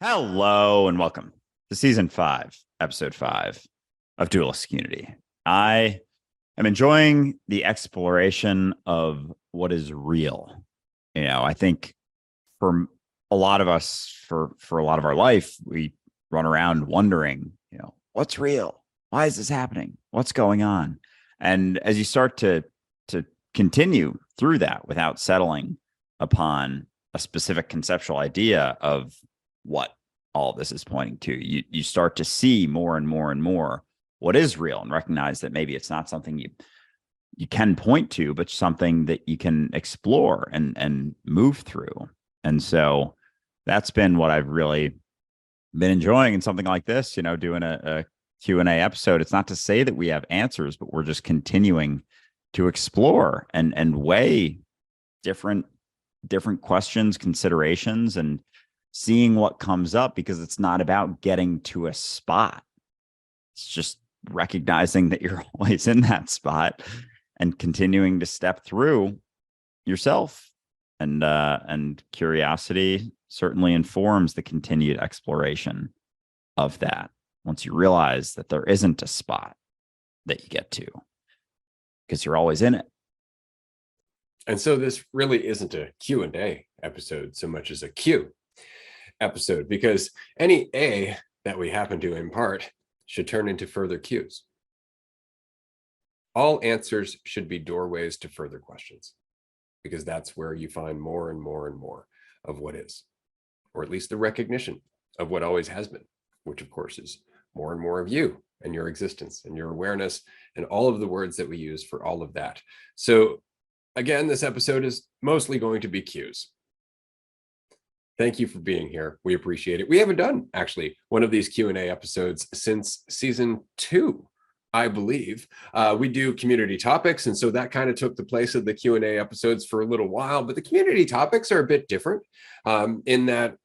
Hello and welcome to season 5, episode 5 of Dualistic Unity. I am enjoying the exploration of what is real. I think for a lot of us, for a lot of our life, we run around wondering, what's real? Why is this happening? What's going on? And as you start to continue through that without settling upon a specific conceptual idea of what all this is pointing to, you start to see more and more and more what is real and recognize that maybe it's not something you can point to, but something that you can explore and move through. And so that's been what I've really been enjoying in something like this, doing a Q&A episode. It's not to say that we have answers, but we're just continuing to explore and weigh different questions, considerations, and seeing what comes up, because it's not about getting to a spot. It's just recognizing that you're always in that spot and continuing to step through yourself. And curiosity certainly informs the continued exploration of that. Once you realize that there isn't a spot that you get to, because you're always in it. And so this really isn't a Q&A episode so much as a Q episode, because any A that we happen to impart should turn into further Qs. All answers should be doorways to further questions, because that's where you find more and more and more of what is, or at least the recognition of what always has been, which of course is more and more of you and your existence and your awareness and all of the words that we use for all of that. So again, this episode is mostly going to be Qs. Thank you for being here. We appreciate it. We haven't done actually one of these Q&A episodes since season 2, I believe. We do community topics, and so that kind of took the place of the Q&A episodes for a little while. But the community topics are a bit different in that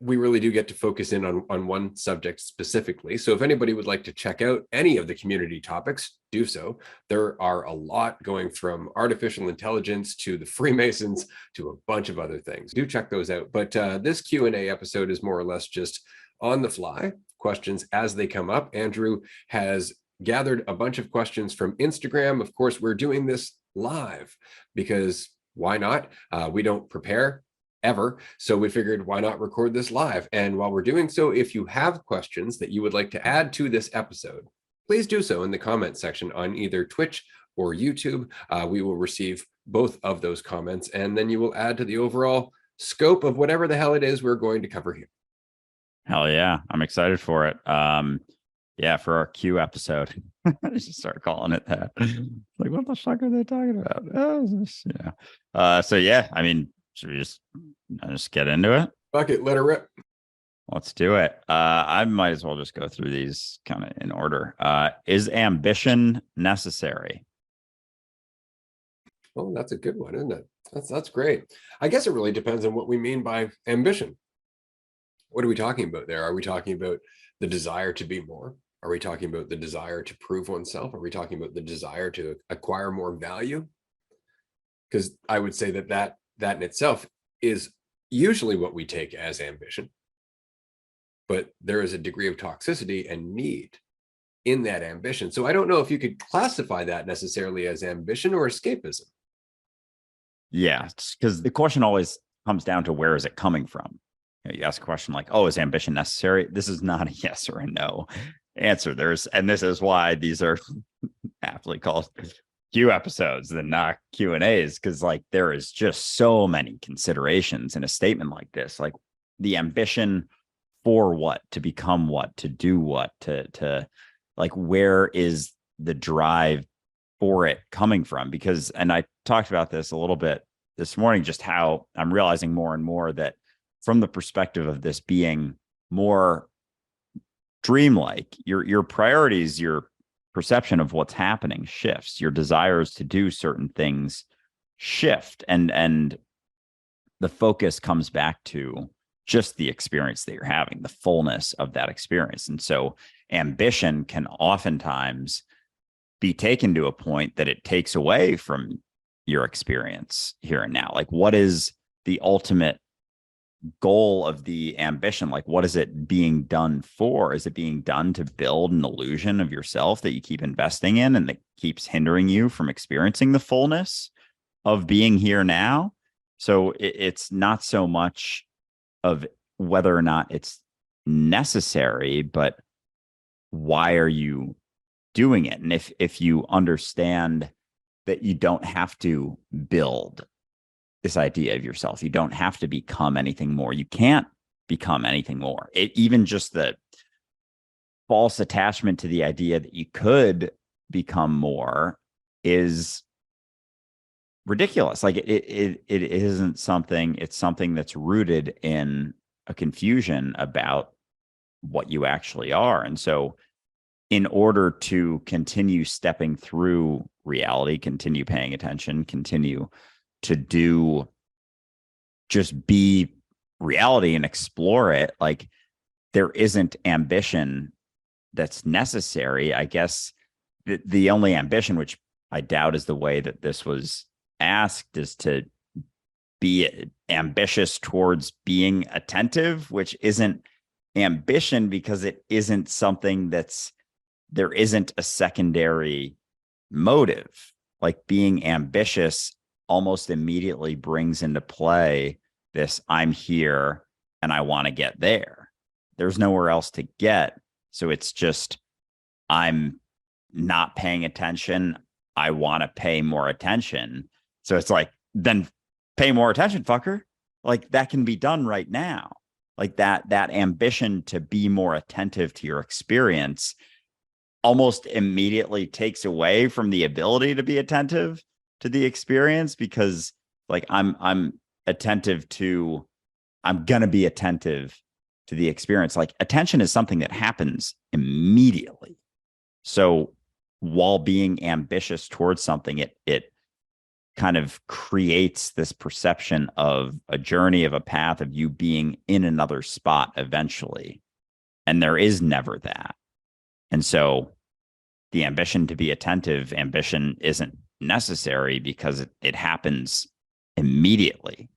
we really do get to focus in on one subject specifically. So if anybody would like to check out any of the community topics, do so. There are a lot, going from artificial intelligence to the Freemasons to a bunch of other things. Do check those out. But this Q&A episode is more or less just on the fly, questions as they come up. Andrew has gathered a bunch of questions from Instagram. Of course, we're doing this live because why not? We don't prepare ever. So we figured, why not record this live? And while we're doing so, if you have questions that you would like to add to this episode, please do so in the comment section on either Twitch or YouTube. We will receive both of those comments, and then you will add to the overall scope of whatever the hell it is we're going to cover here. Hell yeah. I'm excited for it. Yeah, for our Q episode. I just start calling it that. Like, what the fuck are they talking about? Oh, this, so yeah, I mean, should we just get into it? Fuck it, let her rip. Let's do it. I might as well just go through these kind of in order. Is ambition necessary? Oh, that's a good one, isn't it? That's great. I guess it really depends on what we mean by ambition. What are we talking about there? Are we talking about the desire to be more? Are we talking about the desire to prove oneself? Are we talking about the desire to acquire more value? Because I would say that in itself is usually what we take as ambition, but there is a degree of toxicity and need in that ambition. So I don't know if you could classify that necessarily as ambition or escapism. Yeah, because the question always comes down to, where is it coming from? You ask a question like, oh, is ambition necessary? This is not a yes or a no answer. And this is why these are aptly called Q episodes than not Q&As, because like there is just so many considerations in a statement like this, like the ambition for what, to become what, to do what, to like, where is the drive for it coming from? Because, and I talked about this a little bit this morning, just how I'm realizing more and more that from the perspective of this being more dreamlike, your priorities, your perception of what's happening shifts, your desires to do certain things shift, and the focus comes back to just the experience that you're having, the fullness of that experience. And so ambition can oftentimes be taken to a point that it takes away from your experience here and now. Like, what is the ultimate goal of the ambition? Like, what is it being done for? Is it being done to build an illusion of yourself that you keep investing in and that keeps hindering you from experiencing the fullness of being here now? So it's not so much of whether or not it's necessary, but why are you doing it? And if you understand that you don't have to build this idea of yourself, you don't have to become anything more. You can't become anything more. Even just the false attachment to the idea that you could become more is ridiculous. Like it isn't something. It's something that's rooted in a confusion about what you actually are. And so in order to continue stepping through reality, continue paying attention, continue to do, just be reality and explore it, like there isn't ambition that's necessary. I guess the only ambition, which I doubt is the way that this was asked, is to be ambitious towards being attentive, which isn't ambition because it isn't something there isn't a secondary motive. Like being ambitious almost immediately brings into play this, I'm here and I want to get there. There's nowhere else to get. So it's just, I'm not paying attention. I want to pay more attention. So it's like, then pay more attention, fucker. Like that can be done right now. Like that ambition to be more attentive to your experience almost immediately takes away from the ability to be attentive to the experience, because like I'm going to be attentive to the experience. Like attention is something that happens immediately. So while being ambitious towards something, it kind of creates this perception of a journey, of a path, of you being in another spot eventually. And there is never that. And so the ambition to be attentive, ambition isn't necessary because it happens immediately.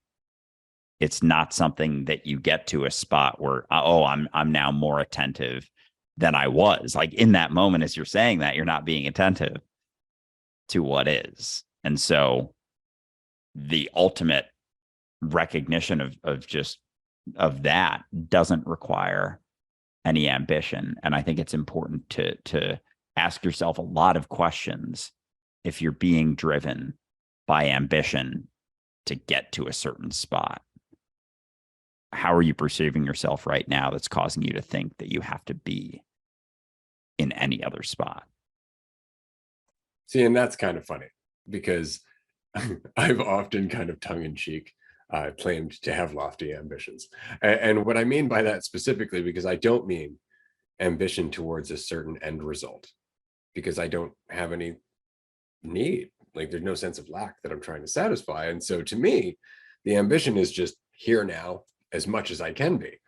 It's not something that you get to a spot where, oh, I'm now more attentive than I was. Like in that moment, as you're saying that, you're not being attentive to what is. And so the ultimate recognition of that doesn't require any ambition. And I think it's important to ask yourself a lot of questions if you're being driven by ambition to get to a certain spot. How are you perceiving yourself right now that's causing you to think that you have to be in any other spot? See, and that's kind of funny because I've often kind of tongue-in-cheek claimed to have lofty ambitions. And what I mean by that specifically, because I don't mean ambition towards a certain end result, because I don't have any need. Like there's no sense of lack that I'm trying to satisfy. And so to me, the ambition is just here now as much as I can be.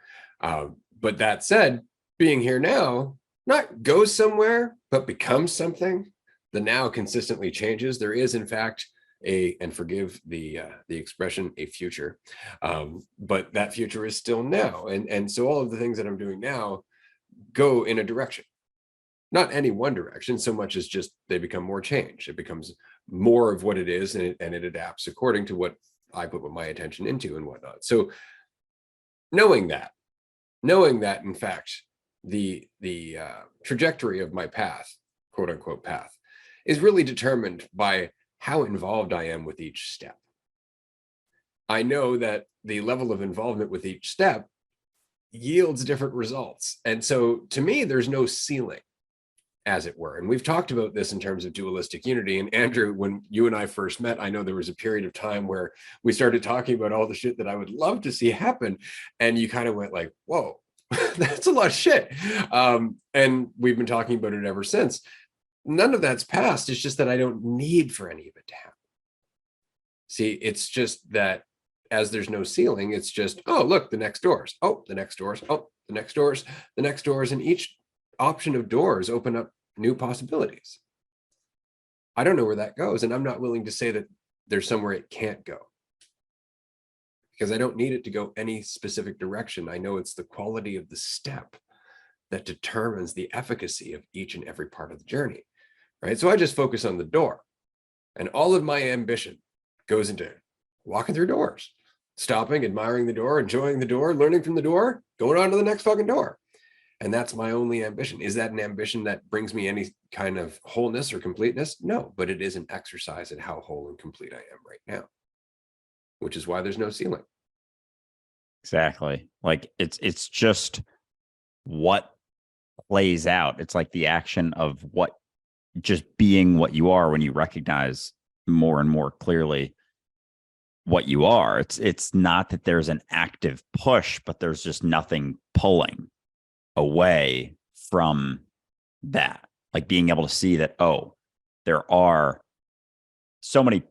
But that said, being here now, not go somewhere, but become something. The now consistently changes. There is, in fact, and forgive the expression, a future, but that future is still now. And so all of the things that I'm doing now go in a direction, not any one direction so much as just they become more changed. It becomes more of what it is, and it adapts according to what I put my attention into and whatnot. So knowing that in fact, the trajectory of my path, quote unquote path, is really determined by how involved I am with each step. I know that the level of involvement with each step yields different results. And so to me, there's no ceiling, as it were. And we've talked about this in terms of dualistic unity. And Andrew, when you and I first met, I know there was a period of time where we started talking about all the shit that I would love to see happen. And you kind of went like, whoa, that's a lot of shit. And we've been talking about it ever since. None of that's passed. It's just that I don't need for any of it to happen. See, it's just that as there's no ceiling, it's just, oh, look, the next doors. Oh, the next doors. Oh, the next doors, the next doors. And each option of doors open up new possibilities. I don't know where that goes. And I'm not willing to say that there's somewhere it can't go. because I don't need it to go any specific direction. I know it's the quality of the step that determines the efficacy of each and every part of the journey, right? So I just focus on the door, and all of my ambition goes into walking through doors, stopping, admiring the door, enjoying the door, learning from the door, going on to the next fucking door. And that's my only ambition. Is that an ambition that brings me any kind of wholeness or completeness? No, but it is an exercise in how whole and complete I am right now, which is why there's no ceiling. Exactly. Like it's just what plays out. It's like the action of what, just being what you are when you recognize more and more clearly what you are. It's not that there's an active push, but there's just nothing pulling away from that. Like being able to see that, oh, there are so many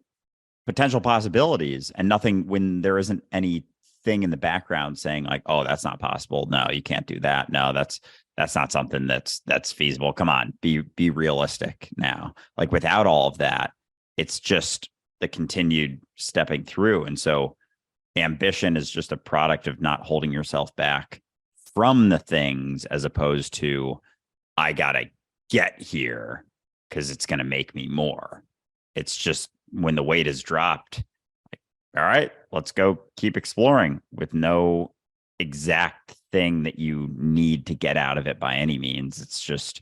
potential possibilities, and nothing, when there isn't anything in the background saying like, oh, that's not possible. No, you can't do that. No, that's not something that's feasible. Come on, be realistic now. Like without all of that, it's just the continued stepping through. And so ambition is just a product of not holding yourself back from the things, as opposed to, I gotta get here because it's going to make me more. It's just when the weight is dropped, like, all right, let's go keep exploring, with no exact thing that you need to get out of it by any means. It's just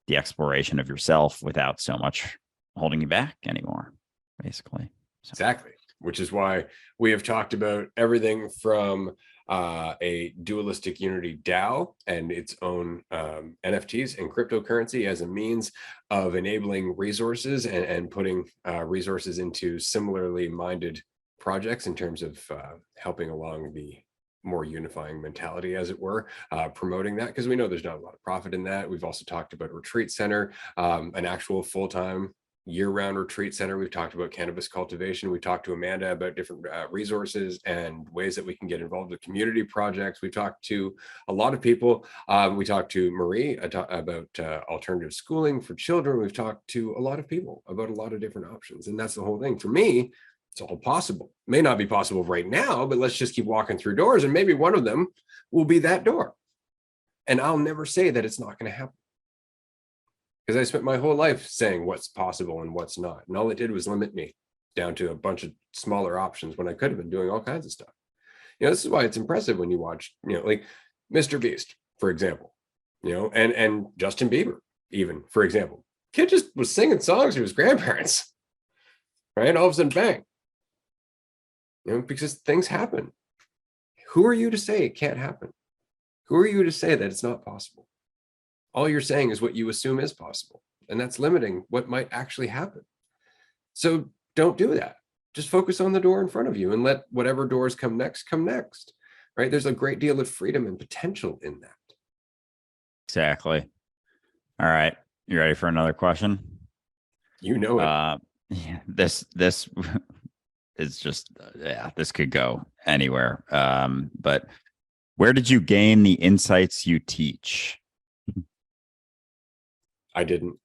the exploration of yourself without so much holding you back anymore, basically. So. Exactly. Which is why we have talked about everything from a Dualistic Unity DAO and its own NFTs and cryptocurrency as a means of enabling resources and putting resources into similarly minded projects in terms of helping along the more unifying mentality, as it were, promoting that, because we know there's not a lot of profit in that. We've also talked about retreat center, an actual full-time year-round retreat center. We've talked about cannabis cultivation. We talked to Amanda about different resources and ways that we can get involved with community projects. We've talked to a lot of people. We talked to Marie about alternative schooling for children. We've talked to a lot of people about a lot of different options. And that's the whole thing. For me, it's all possible. May not be possible right now, but let's just keep walking through doors, and maybe one of them will be that door. And I'll never say that it's not going to happen, because I spent my whole life saying what's possible and what's not. And all it did was limit me down to a bunch of smaller options when I could have been doing all kinds of stuff. This is why it's impressive when you watch, like Mr. Beast, for example, and Justin Bieber, even, for example. Kid just was singing songs to his grandparents, right? All of a sudden, bang. Because things happen. Who are you to say it can't happen? Who are you to say that it's not possible? All you're saying is what you assume is possible, and that's limiting what might actually happen. So don't do that. Just focus on the door in front of you and let whatever doors come next, right? There's a great deal of freedom and potential in that. Exactly. All right. You ready for another question? You know it. Yeah, this is just, this could go anywhere. But where did you gain the insights you teach? I didn't.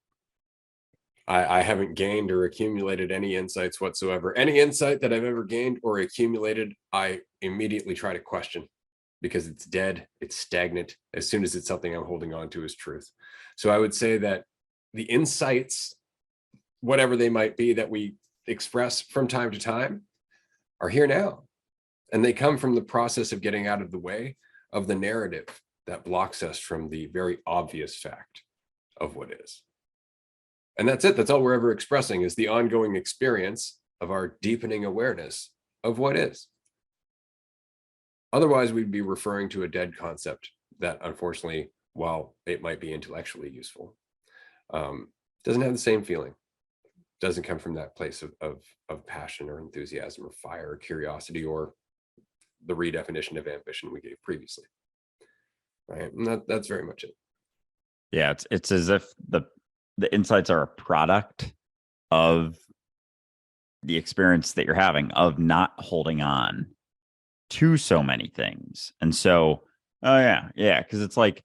I haven't gained or accumulated any insights whatsoever. Any insight that I've ever gained or accumulated, I immediately try to question, because it's dead, it's stagnant. As soon as it's something I'm holding on to as truth. So I would say that the insights, whatever they might be, that we express from time to time, are here now. And they come from the process of getting out of the way of the narrative that blocks us from the very obvious fact of what is. And that's it. That's all we're ever expressing, is the ongoing experience of our deepening awareness of what is. Otherwise, we'd be referring to a dead concept that, unfortunately, while it might be intellectually useful, doesn't have the same feeling. Doesn't come from that place of passion or enthusiasm or fire or curiosity, or the redefinition of ambition we gave previously. Right. And that's very much it. Yeah, it's as if the insights are a product of the experience that you're having of not holding on to so many things. And so, because it's like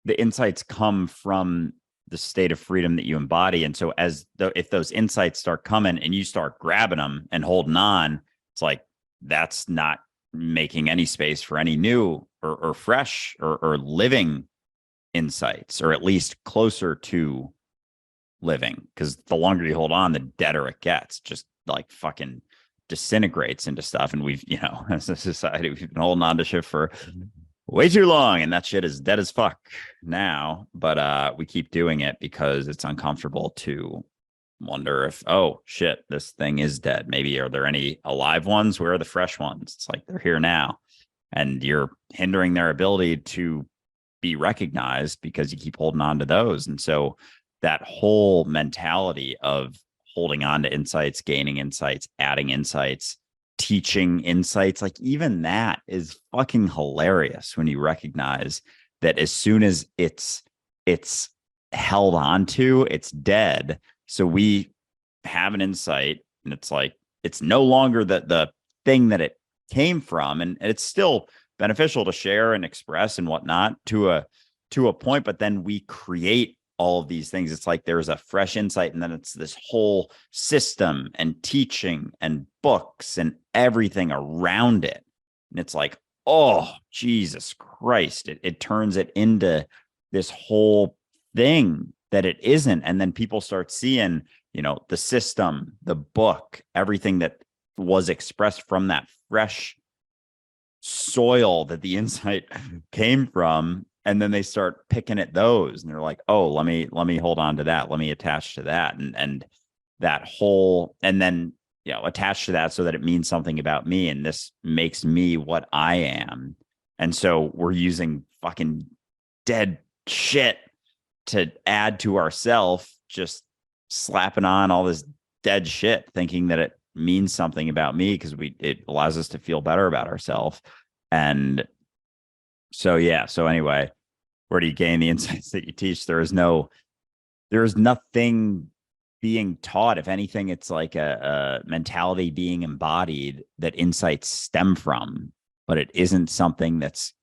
the insights come from the state of freedom that you embody. And so if those insights start coming and you start grabbing them and holding on, it's like, that's not making any space for any new or fresh or living insights, or at least closer to living. Because the longer you hold on, the deader it gets, just like fucking disintegrates into stuff. And we've, as a society, we've been holding on to shit for way too long, and that shit is dead as fuck now. But we keep doing it because it's uncomfortable to wonder if, oh shit, this thing is dead. Maybe are there any alive ones? Where are the fresh ones? It's like they're here now, and you're hindering their ability to be recognized because you keep holding on to those. And so that whole mentality of holding on to insights, gaining insights, adding insights, teaching insights, like even that is fucking hilarious when you recognize that as soon as it's held on to, it's dead. So we have an insight, and it's like it's no longer the thing that it came from, and it's still beneficial to share and express and whatnot to a point, but then we create all of these things. It's like there's a fresh insight, and then it's this whole system and teaching and books and everything around it. And it's like, oh, Jesus Christ, it turns it into this whole thing that it isn't. And then people start seeing, the system, the book, everything that was expressed from that fresh soil that the insight came from, and then they start picking at those, and they're like, oh, let me hold on to that, let me attach to that, and that whole, and then attach to that so that it means something about me, and this makes me what I am. And so we're using fucking dead shit to add to ourself, just slapping on all this dead shit, thinking that it means something about me because it allows us to feel better about ourselves. And so anyway, where do you gain the insights that you teach? There is nothing being taught. If anything, it's like a mentality being embodied that insights stem from, but it isn't something that's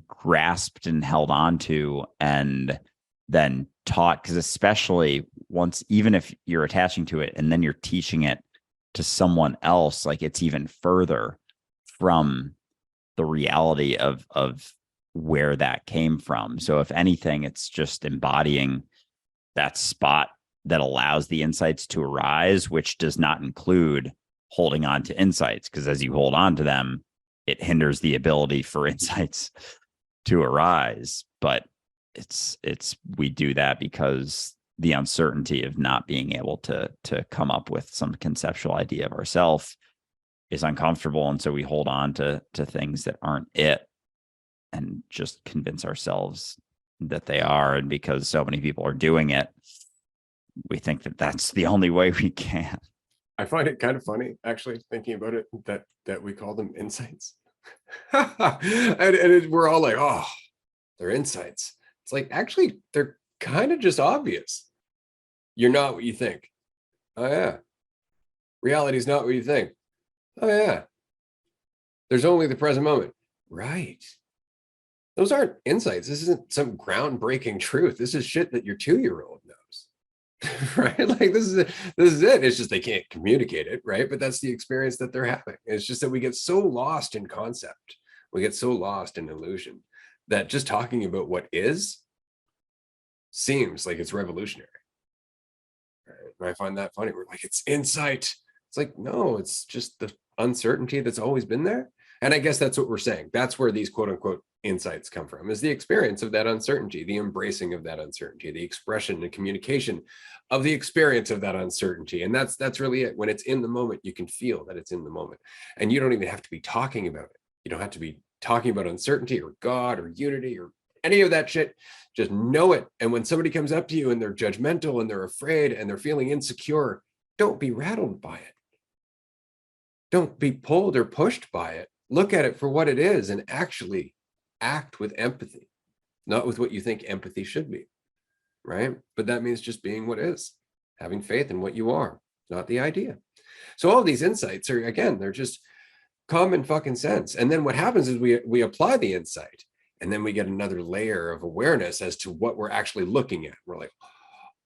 grasped and held on to and then taught. Because especially once, even if you're attaching to it and then you're teaching it to someone else, like it's even further from the reality of where that came from. So if anything, it's just embodying that spot that allows the insights to arise, which does not include holding on to insights, because as you hold on to them, it hinders the ability for insights to arise. But we do that because the uncertainty of not being able to come up with some conceptual idea of ourselves is uncomfortable. And so we hold on to things that aren't it and just convince ourselves that they are. And because so many people are doing it, we think that that's the only way we can. I find it kind of funny, actually, thinking about it, that we call them insights. and we're all like, oh, they're insights. It's like, actually, they're kind of just obvious. You're not what you think. Oh, yeah. Reality is not what you think. Oh, yeah. There's only the present moment. Right. Those aren't insights. This isn't some groundbreaking truth. This is shit that your 2-year-old knows. Right? Like this is it. It's just they can't communicate it, right? But that's the experience that they're having. It's just that we get so lost in concept. We get so lost in illusion that just talking about what is seems like it's revolutionary. Right? And I find that funny. We're like, it's insight. It's like, no, it's just the uncertainty that's always been there. And I guess that's what we're saying. That's where these quote unquote insights come from, is the experience of that uncertainty, the embracing of that uncertainty, the expression and communication of the experience of that uncertainty. And that's really it. When it's in the moment, you can feel that it's in the moment. And you don't even have to be talking about it. You don't have to be talking about uncertainty or God or unity or any of that shit. Just know it. And when somebody comes up to you and they're judgmental and they're afraid and they're feeling insecure, don't be rattled by it. Don't be pulled or pushed by it. Look at it for what it is and actually act with empathy, not with what you think empathy should be, right? But that means just being what is, having faith in what you are, not the idea. So all of these insights are, again, they're just common fucking sense. And then what happens is we apply the insight, and then we get another layer of awareness as to what we're actually looking at. We're like,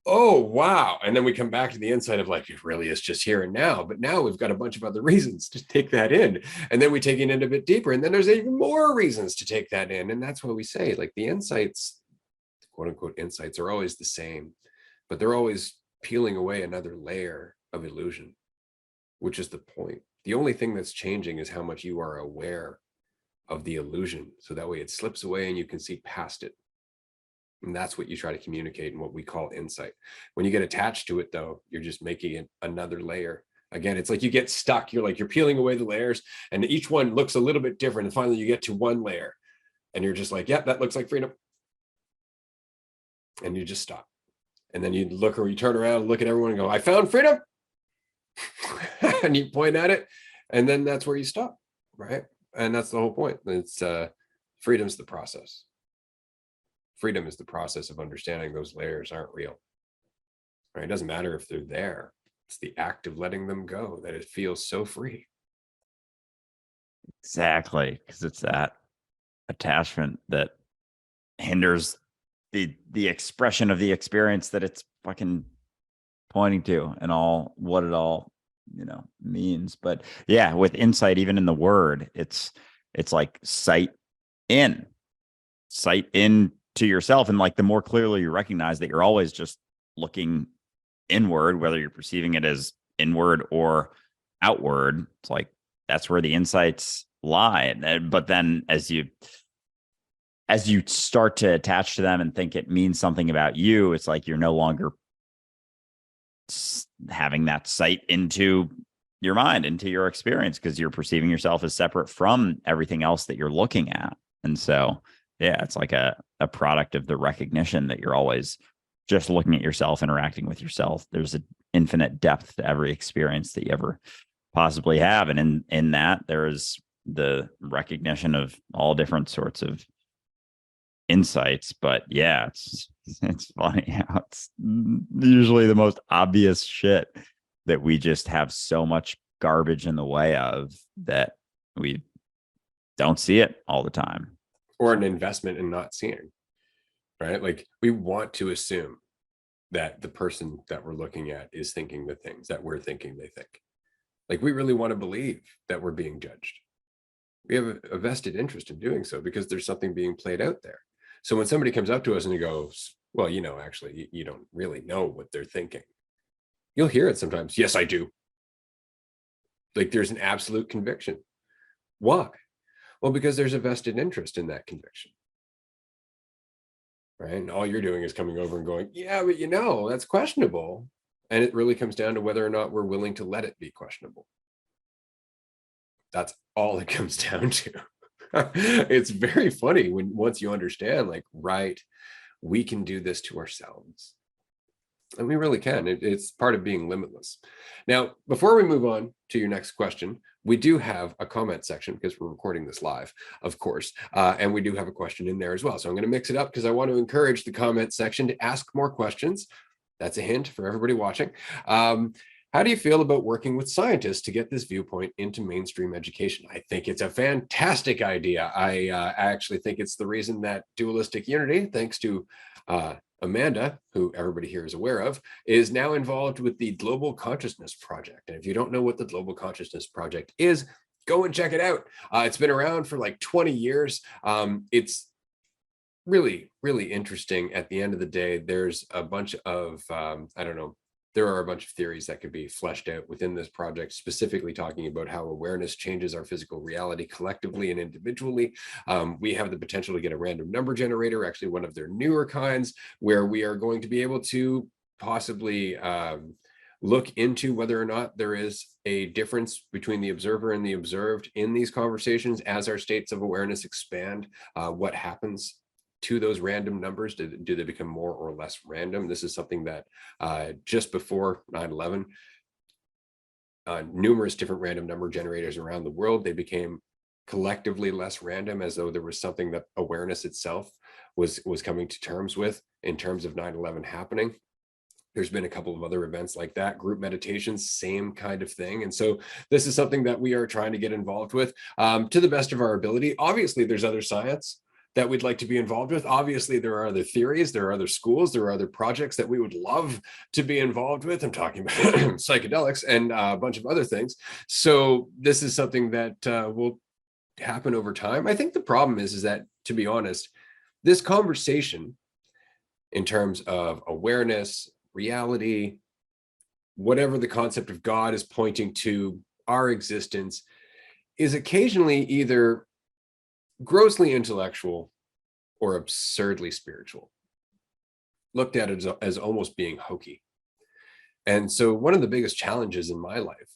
oh, wow. And then we come back to the insight of like, it really is just here and now. But now we've got a bunch of other reasons to take that in. And then we take it in a bit deeper. And then there's even more reasons to take that in. And that's what we say, like the insights, quote unquote, insights are always the same, but they're always peeling away another layer of illusion, which is the point. The only thing that's changing is how much you are aware of the illusion. So that way it slips away and you can see past it. And that's what you try to communicate in what we call insight. When you get attached to it, though, you're just making it another layer. Again, it's like you get stuck. You're peeling away the layers, and each one looks a little bit different. And finally, you get to one layer, and you're just like, "Yep, that looks like freedom." And you just stop. And then you look, or you turn around and look at everyone and go, "I found freedom," and you point at it, and then that's where you stop, right? And that's the whole point. It's freedom's the process. Freedom is the process of understanding those layers aren't real. Right? It doesn't matter if they're there. It's the act of letting them go that it feels so free. Exactly, because it's that attachment that hinders the expression of the experience that it's fucking pointing to and all what it all means. But yeah, with insight, even in the word, it's like sight in to yourself, and like the more clearly you recognize that you're always just looking inward, whether you're perceiving it as inward or outward, it's like that's where the insights lie. But then as you start to attach to them and think it means something about you, it's like you're no longer having that sight into your mind, into your experience, because you're perceiving yourself as separate from everything else that you're looking at. And so yeah, it's like a product of the recognition that you're always just looking at yourself, interacting with yourself. There's an infinite depth to every experience that you ever possibly have. And in that, there is the recognition of all different sorts of insights. But yeah, it's funny how it's usually the most obvious shit that we just have so much garbage in the way of that we don't see it all the time. Or an investment in not seeing, right? Like we want to assume that the person that we're looking at is thinking the things that we're thinking they think. Like we really want to believe that we're being judged. We have a vested interest in doing so because there's something being played out there. So when somebody comes up to us and he goes, well, actually, you don't really know what they're thinking. You'll hear it sometimes. Yes, I do. Like there's an absolute conviction. Why? Well, because there's a vested interest in that conviction. Right. And all you're doing is coming over and going, yeah, but that's questionable. And it really comes down to whether or not we're willing to let it be questionable. That's all it comes down to. It's very funny once you understand, like, right, we can do this to ourselves. And we really can. It's part of being limitless. Now, before we move on to your next question, we do have a comment section because we're recording this live, of course. And we do have a question in there as well. So I'm going to mix it up because I want to encourage the comment section to ask more questions. That's a hint for everybody watching. How do you feel about working with scientists to get this viewpoint into mainstream education? I think it's a fantastic idea. I actually think it's the reason that Dualistic Unity, thanks to Amanda, who everybody here is aware of, is now involved with the Global Consciousness Project. And if you don't know what the Global Consciousness Project is, go and check it out. It's been around for like 20 years. It's really, really interesting. At the end of the day, there's a bunch of, there are a bunch of theories that could be fleshed out within this project, specifically talking about how awareness changes our physical reality collectively and individually. We have the potential to get a random number generator, actually one of their newer kinds, where we are going to be able to possibly look into whether or not there is a difference between the observer and the observed in these conversations as our states of awareness expand. What happens to those random numbers? Do they become more or less random? This is something that just before 9/11, numerous different random number generators around the world, they became collectively less random, as though there was something that awareness itself was coming to terms with in terms of 9/11 happening. There's been a couple of other events like that, group meditations, same kind of thing. And so this is something that we are trying to get involved with to the best of our ability. Obviously, there's other science that we'd like to be involved with. Obviously, there are other theories, there are other schools, there are other projects that we would love to be involved with. I'm talking about psychedelics and a bunch of other things. So this is something that will happen over time. I think the problem is that, to be honest, this conversation in terms of awareness, reality, whatever the concept of God is pointing to, our existence, is occasionally either grossly intellectual or absurdly spiritual, looked at as almost being hokey. And so one of the biggest challenges in my life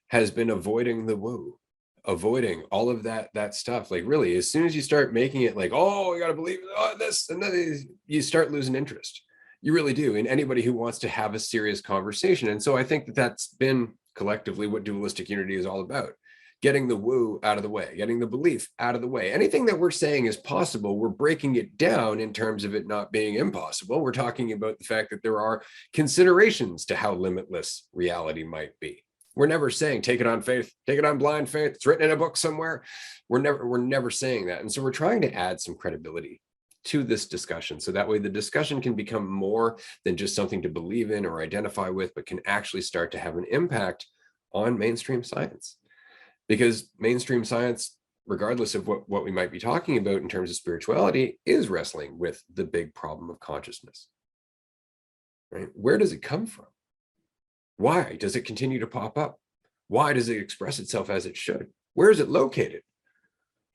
has been avoiding the woo, avoiding all of that stuff. Like, really, as soon as you start making it like, oh, you got to believe this and then, you start losing interest. You really do, in anybody who wants to have a serious conversation. And so I think that that's been collectively what dualistic unity is all about. Getting the woo out of the way, getting the belief out of the way. Anything that we're saying is possible, we're breaking it down in terms of it not being impossible. We're talking about the fact that there are considerations to how limitless reality might be. We're never saying take it on faith, take it on blind faith. It's written in a book somewhere. We're never saying that. And so we're trying to add some credibility to this discussion, so that way the discussion can become more than just something to believe in or identify with, but can actually start to have an impact on mainstream science. Because mainstream science, regardless of what we might be talking about in terms of spirituality, is wrestling with the big problem of consciousness. Right? Where does it come from? Why does it continue to pop up? Why does it express itself as it should? Where is it located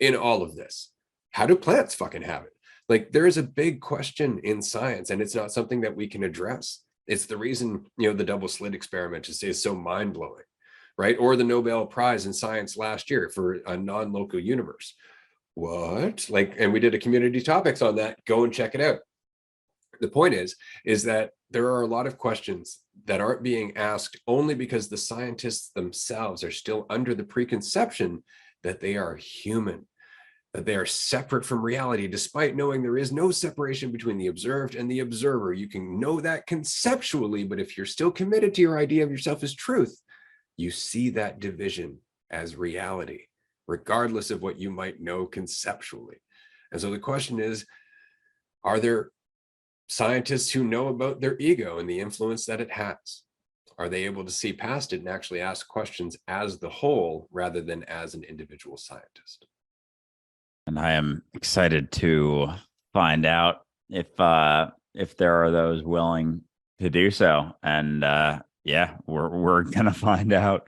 in all of this? How do plants fucking have it? Like, there is a big question in science, and it's not something that we can address. It's the reason, the double slit experiment is so mind-blowing. Right? Or the Nobel Prize in Science last year for a non-local universe. What? Like, and we did a community topics on that. Go and check it out. The point is that there are a lot of questions that aren't being asked only because the scientists themselves are still under the preconception that they are human, that they are separate from reality, despite knowing there is no separation between the observed and the observer. You can know that conceptually, but if you're still committed to your idea of yourself as truth, you see that division as reality, regardless of what you might know conceptually. And so the question is, are there scientists who know about their ego and the influence that it has? Are they able to see past it and actually ask questions as the whole rather than as an individual scientist? And I am excited to find out if there are those willing to do so. And yeah, we're gonna find out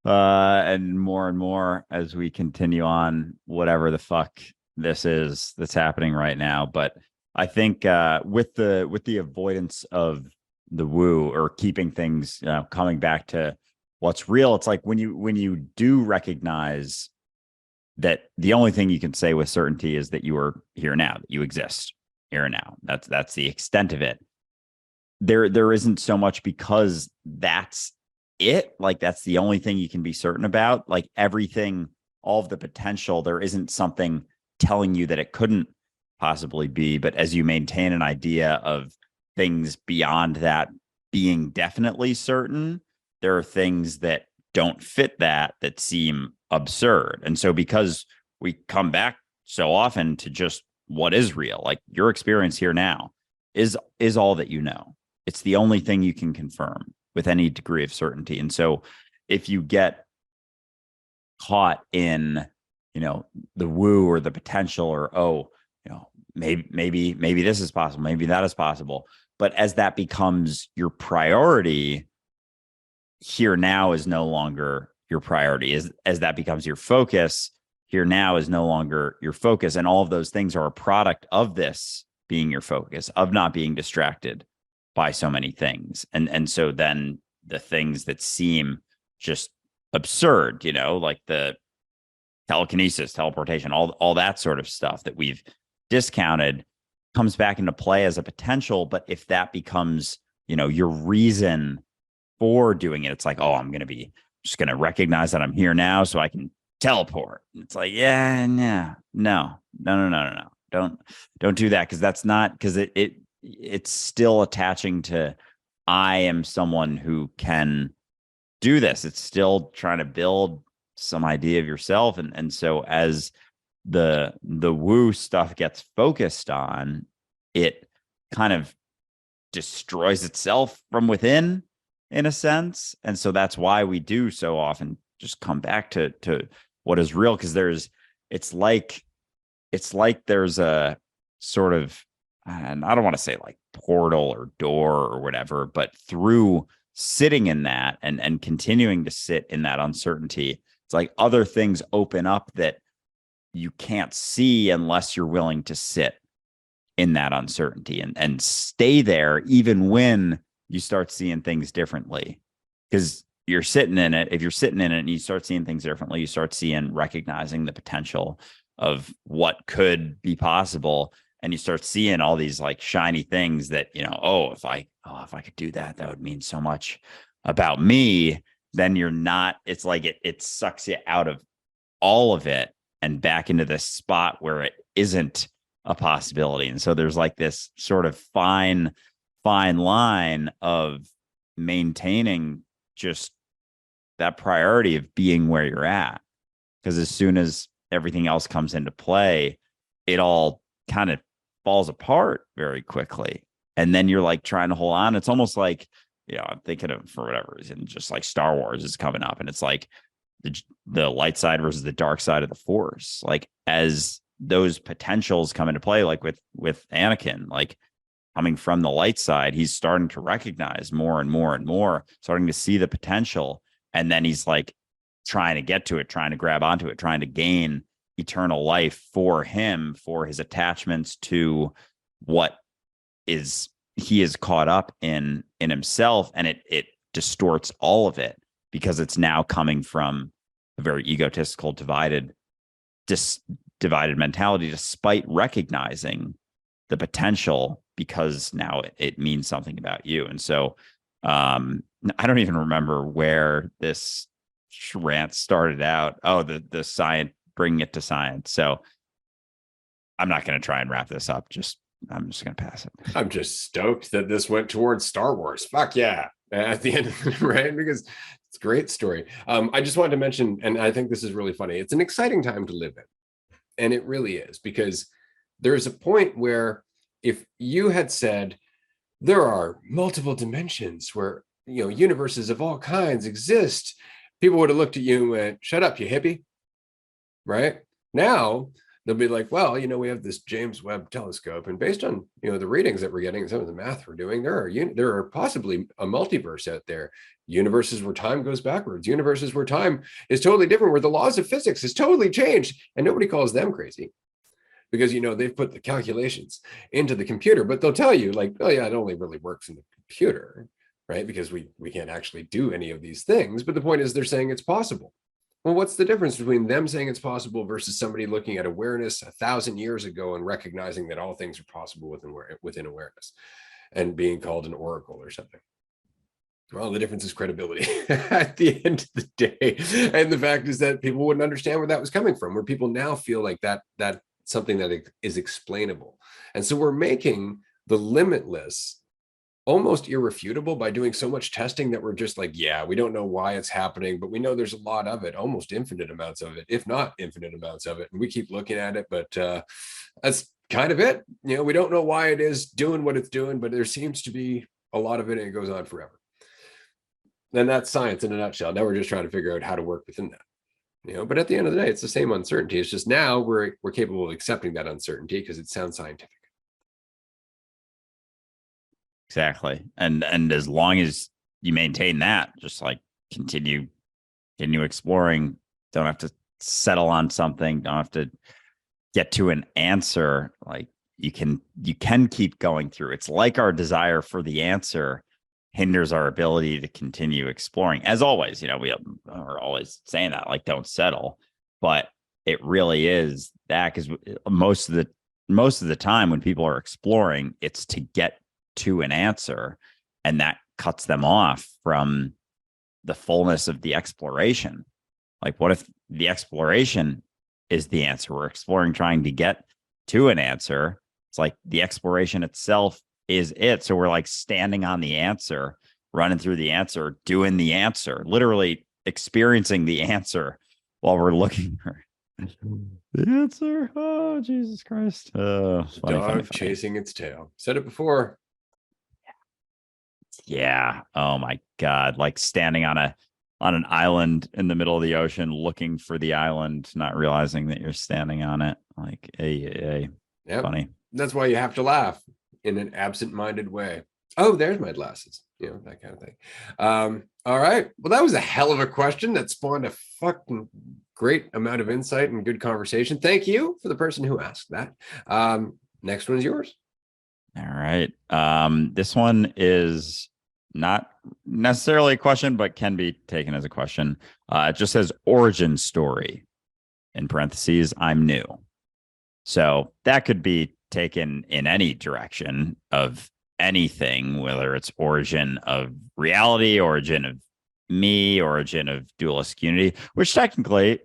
and more as we continue on whatever the fuck this is that's happening right now. But I think with the avoidance of the woo, or keeping things coming back to what's real, it's like when you do recognize that the only thing you can say with certainty is that you are here now, that you exist here and now. That's the extent of it. There isn't so much because that's it. Like, that's the only thing you can be certain about. Like, everything, all of the potential, there isn't something telling you that it couldn't possibly be. But as you maintain an idea of things beyond that being definitely certain, there are things that don't fit that seem absurd. And so because we come back so often to just what is real, like your experience here now is all that you know. It's the only thing you can confirm with any degree of certainty. And so if you get caught in, the woo or the potential, or, maybe this is possible, maybe that is possible. But as that becomes your priority, here now is no longer your priority. As that becomes your focus, here now is no longer your focus. And all of those things are a product of this being your focus, of not being distracted by so many things. And so then the things that seem just absurd, like the telekinesis, teleportation, all that sort of stuff that we've discounted, comes back into play as a potential. But if that becomes, your reason for doing it, it's like, oh, I'm just going to recognize that I'm here now so I can teleport. It's like, yeah, no. Don't do that. Cause that's not, cause it's still attaching to, I am someone who can do this. It's still trying to build some idea of yourself. And so as the woo stuff gets focused on, it kind of destroys itself from within, in a sense. And so that's why we do so often just come back to what is real, because it's like there's a sort of, and I don't want to say like portal or door or whatever, but through sitting in that and continuing to sit in that uncertainty, it's like other things open up that you can't see unless you're willing to sit in that uncertainty and stay there, even when you start seeing things differently. Because you're sitting in it. If you're sitting in it and you start seeing things differently, you start recognizing the potential of what could be possible. And you start seeing all these like shiny things that, if I could do that, that would mean so much about me. Then you're not, it's like it sucks you out of all of it and back into this spot where it isn't a possibility. And so there's like this sort of fine line of maintaining just that priority of being where you're at. Because as soon as everything else comes into play, it all kind of falls apart very quickly. And then you're like trying to hold on. It's almost like, I'm thinking of, for whatever reason, just like Star Wars is coming up, and it's like the light side versus the dark side of the Force. Like as those potentials come into play, like with Anakin, like coming from the light side, he's starting to recognize more and more and more, starting to see the potential. And then he's like trying to get to it, trying to grab onto it, trying to gain eternal life for him, for his attachments to what he is caught up in himself. And it distorts all of it, because it's now coming from a very egotistical, divided mentality, despite recognizing the potential, because now it means something about you. And so I don't even remember where this rant started out. Oh, the science, bringing it to science. So I'm not going to try and wrap this up. I'm just going to pass it. I'm just stoked that this went towards Star Wars. Fuck yeah. At the end, right? Because it's a great story. I just wanted to mention, and I think this is really funny, it's an exciting time to live in. And it really is, because there's a point where if you had said there are multiple dimensions where, universes of all kinds exist, people would have looked at you and went, shut up, you hippie. Right? Now they'll be like, well, we have this James Webb telescope, and based on, the readings that we're getting and some of the math we're doing, there are possibly a multiverse out there, universes where time goes backwards, universes where time is totally different, where the laws of physics has totally changed, and nobody calls them crazy, because they've put the calculations into the computer. But they'll tell you like, oh yeah, it only really works in the computer, right? Because we can't actually do any of these things. But the point is, they're saying it's possible. Well, what's the difference between them saying it's possible versus somebody looking at awareness 1,000 years ago and recognizing that all things are possible within awareness and being called an oracle or something? Well, the difference is credibility at the end of the day. And the fact is that people wouldn't understand where that was coming from, where people now feel like that something that is explainable. And so we're making the limitless almost irrefutable by doing so much testing that we're just like, yeah, we don't know why it's happening, but we know there's a lot of it, almost infinite amounts of it, if not infinite amounts of it. And we keep looking at it, but that's kind of it. We don't know why it is doing what it's doing, but there seems to be a lot of it, and it goes on forever. And that's science in a nutshell. Now we're just trying to figure out how to work within that. But at the end of the day, it's the same uncertainty. It's just now we're capable of accepting that uncertainty because it sounds scientific. Exactly. And as long as you maintain that, just like continue exploring, don't have to settle on something, don't have to get to an answer. Like you can keep going through. It's like our desire for the answer hinders our ability to continue exploring. As always, we are always saying that, like, don't settle, but it really is that, because most of the time when people are exploring, it's to get to an answer, and that cuts them off from the fullness of the exploration. Like, what if the exploration is the answer? We're exploring, trying to get to an answer. It's like the exploration itself is it. So we're like standing on the answer, running through the answer, doing the answer, literally experiencing the answer while we're looking for The answer. Oh, Jesus Christ. Oh, Dog chasing its tail. Said it before. Yeah. Oh my God. Like standing on an island in the middle of the ocean, looking for the island, not realizing that you're standing on it. Like, hey. Yep. Funny. That's why you have to laugh in an absent-minded way. Oh, there's my glasses. That kind of thing. All right. Well, that was a hell of a question that spawned a fucking great amount of insight and good conversation. Thank you for the person who asked that. Next one's yours. All right. This one is not necessarily a question, but can be taken as a question. It just says origin story in parentheses. I'm new. So that could be taken in any direction of anything, whether it's origin of reality, origin of me, origin of dualistic unity, which technically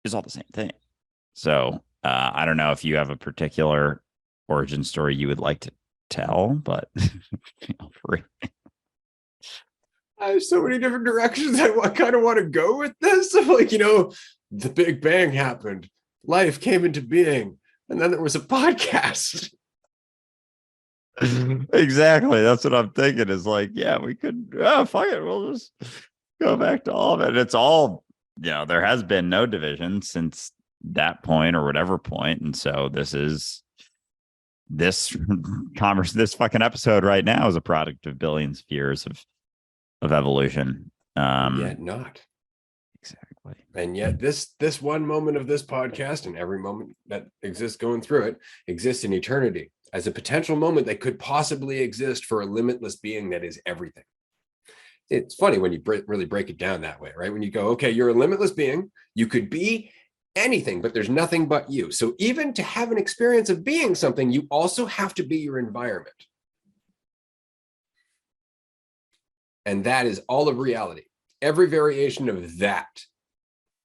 is all the same thing. So I don't know if you have a particular origin story you would like to tell, but feel free. I have so many different directions I kind of want to go with this. Like, the Big Bang happened, life came into being, and then there was a podcast. Exactly. That's what I'm thinking is like, yeah, we could, fuck it. We'll just go back to all of it. It's all, there has been no division since that point or whatever point. And so this fucking episode right now is a product of billions of years of evolution. Yet not. Exactly. And yet this one moment of this podcast and every moment that exists going through it exists in eternity as a potential moment that could possibly exist for a limitless being that is everything. It's funny when you really break it down that way, right? When you go, okay, you're a limitless being, you could be anything, but there's nothing but you. So even to have an experience of being something, you also have to be your environment. And that is all of reality. Every variation of that.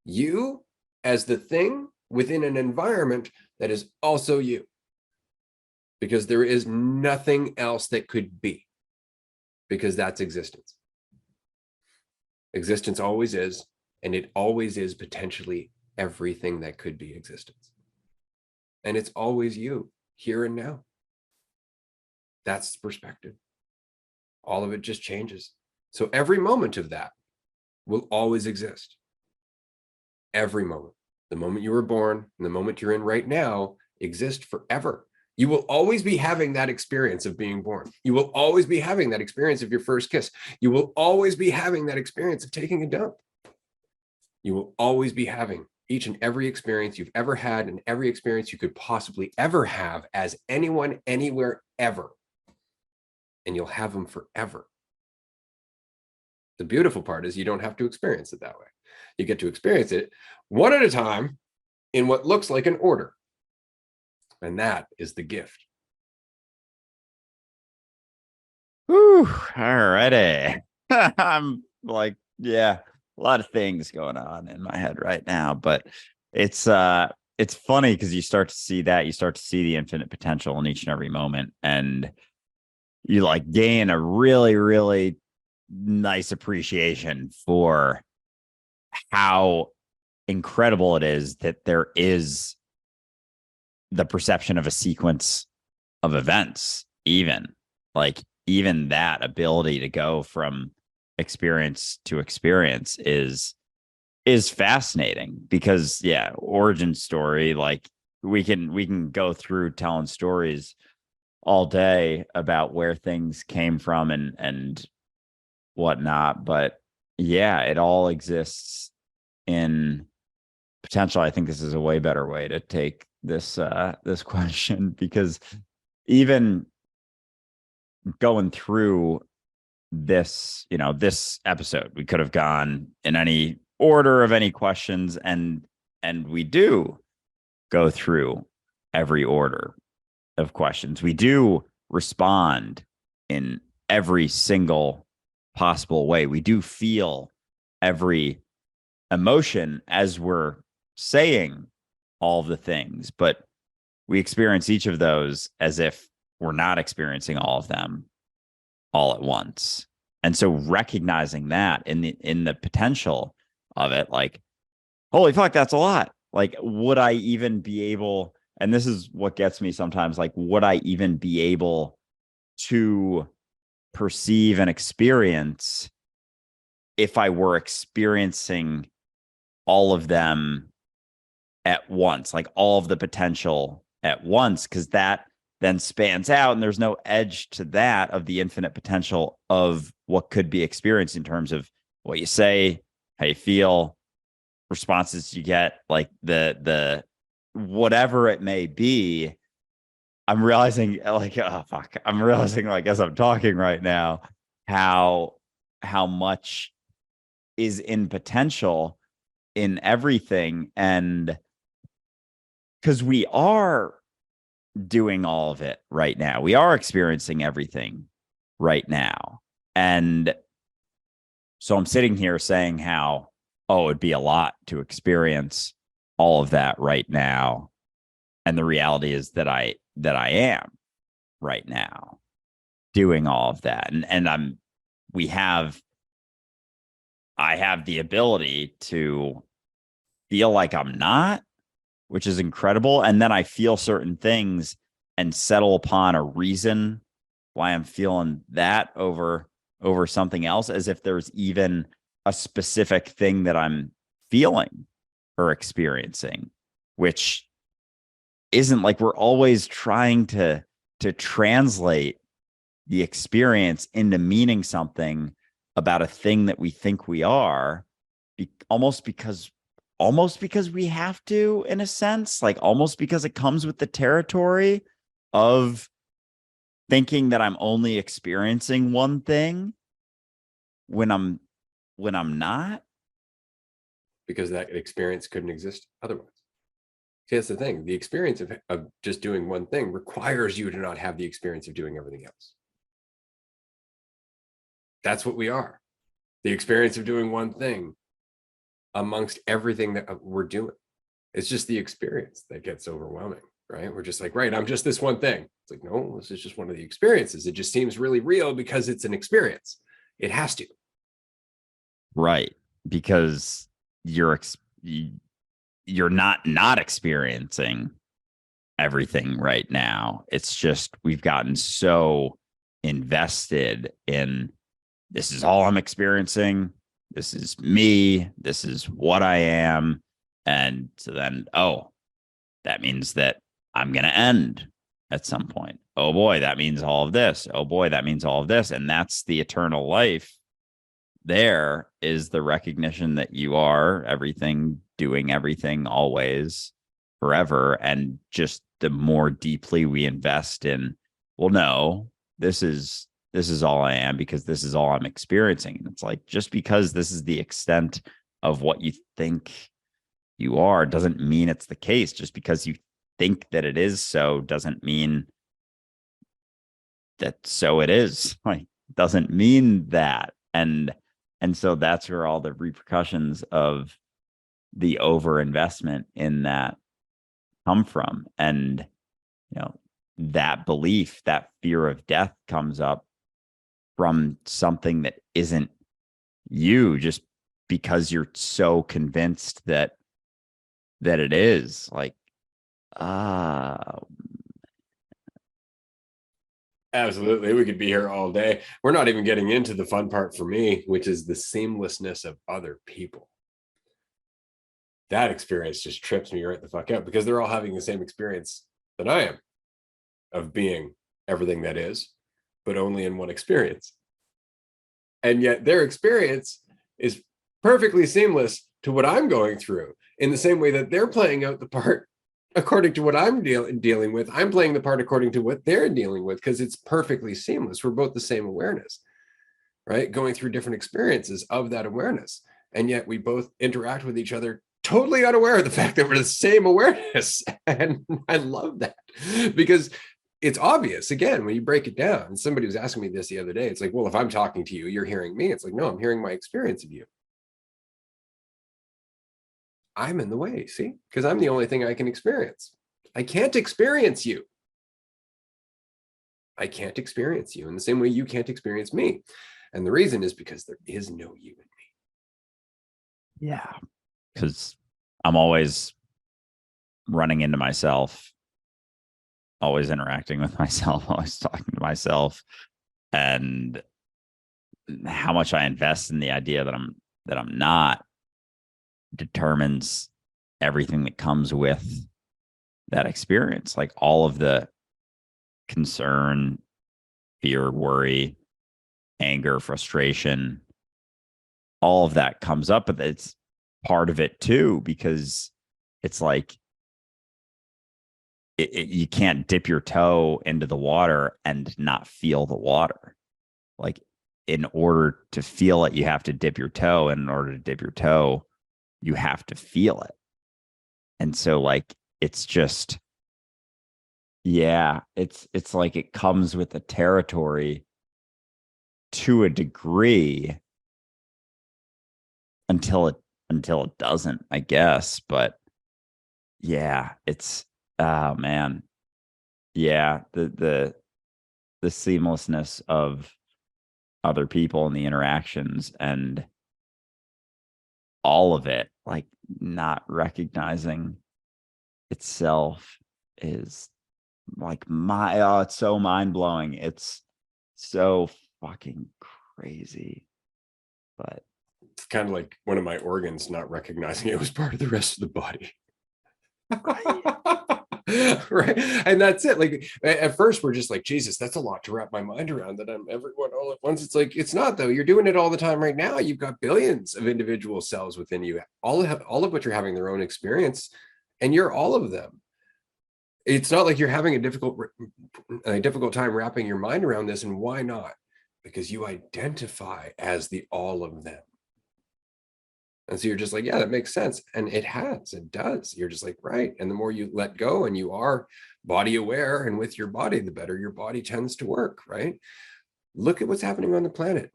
You as the thing within an environment that is also you. Because there is nothing else that could be. Because that's existence. Existence always is, and it always is potentially everything that could be existence. And it's always you, here and now. That's the perspective. All of it just changes. So every moment of that will always exist. Every moment. The moment you were born and the moment you're in right now exist forever. You will always be having that experience of being born. You will always be having that experience of your first kiss. You will always be having that experience of taking a dump. You will always be having each and every experience you've ever had and every experience you could possibly ever have as anyone, anywhere, ever. And you'll have them forever. The beautiful part is you don't have to experience it that way. You get to experience it one at a time in what looks like an order. And that is the gift. Whew, all righty. I'm like, yeah, a lot of things going on in my head right now, but it's funny because you start to see the infinite potential in each and every moment, and you like gain a really, really nice appreciation for how incredible it is that there is the perception of a sequence of events, even that ability to go from experience to experience is fascinating because origin story, like we can go through telling stories all day about where things came from and whatnot, but it all exists in potential. I think this is a way better way to take this question, because even going through this episode, we could have gone in any order of any questions, and we do go through every order of questions. We do respond in every single possible way. We do feel every emotion as we're saying all the things, but we experience each of those as if we're not experiencing all of them all at once. And so recognizing that in the potential of it, like, holy fuck, that's a lot. Like, would I even be able, and this is what gets me sometimes, like, would I even be able to perceive and experience if I were experiencing all of them at once, like all of the potential at once, because that then spans out and there's no edge to that of the infinite potential of what could be experienced in terms of what you say, how you feel, responses you get, like the whatever it may be. I'm realizing, like, oh fuck, I'm realizing, like, as I'm talking right now, how much is in potential in everything. And because we are doing all of it right now, we are experiencing everything right now. And so I'm sitting here saying how, oh, it'd be a lot to experience all of that right now. And the reality is that I am right now doing all of that. And I have the ability to feel like I'm not, which is incredible. And then I feel certain things and settle upon a reason why I'm feeling that over something else, as if there's even a specific thing that I'm feeling or experiencing, which isn't, like, we're always trying to translate the experience into meaning something about a thing that we think we are, almost because we have to, in a sense, like almost because it comes with the territory of thinking that I'm only experiencing one thing when I'm not. Because that experience couldn't exist otherwise. See, that's the thing. The experience of just doing one thing requires you to not have the experience of doing everything else. That's what we are. The experience of doing one thing amongst everything that we're doing. It's just the experience that gets overwhelming, right? We're just like, right, I'm just this one thing. It's like, no, this is just one of the experiences. It just seems really real because it's an experience. It has to. Right. Because you're not experiencing everything right now. It's just, we've gotten so invested in, this is all I'm experiencing, this is me, this is what I am. And so then, oh, that means that I'm going to end at some point. Oh boy, that means all of this. Oh boy, that means all of this. And that's the eternal life. There is the recognition that you are everything, doing everything, always, forever. And just the more deeply we invest in, well, no, this is all I am because this is all I'm experiencing. And it's like, just because this is the extent of what you think you are doesn't mean it's the case. Just because you think that it is so doesn't mean that so it is. Like, doesn't mean that. And so that's where all the repercussions of the overinvestment in that come from. And, you know, that belief, that fear of death comes up from something that isn't you, just because you're so convinced that it is. Like, Absolutely. We could be here all day. We're not even getting into the fun part for me, which is the seamlessness of other people. That experience just trips me right the fuck out because they're all having the same experience that I am of being everything that is, but only in one experience. And yet their experience is perfectly seamless to what I'm going through, in the same way that they're playing out the part according to what I'm dealing with. I'm playing the part according to what they're dealing with, because it's perfectly seamless. We're both the same awareness, right? Going through different experiences of that awareness. And yet we both interact with each other totally unaware of the fact that we're the same awareness. And I love that, because it's obvious, again, when you break it down. And somebody was asking me this the other day. It's like, well, if I'm talking to you, you're hearing me. It's like, no, I'm hearing my experience of you. I'm in the way, see? Because I'm the only thing I can experience. I can't experience you. I can't experience you in the same way you can't experience me. And the reason is because there is no you in me. yeah. Because I'm always running into myself, always interacting with myself, always talking to myself, and how much I invest in the idea that I'm not determines everything that comes with that experience. Like all of the concern, fear, worry, anger, frustration, all of that comes up, but it's part of it too, because it's like you can't dip your toe into the water and not feel the water. Like in order to feel it, you have to dip your toe. And in order to dip your toe, you have to feel it. And so like, it's just, yeah, it's like it comes with the territory to a degree until it doesn't, I guess. But yeah, it's, oh man. Yeah, the seamlessness of other people and the interactions and all of it, like not recognizing itself is like it's so mind-blowing. It's so fucking crazy. But it's kind of like one of my organs not recognizing it was part of the rest of the body. Right. And that's it. Like at first we're just like, Jesus, that's a lot to wrap my mind around, that I'm everyone all at once. It's like, it's not though. You're doing it all the time right now. You've got billions of individual cells within you, all of which are having their own experience, and you're all of them. It's not like you're having a difficult time wrapping your mind around this. And why not? Because you identify as the all of them. And so you're just like, yeah, that makes sense. And it does. You're just like, right. And the more you let go and you are body aware and with your body, the better your body tends to work, right? Look at what's happening on the planet.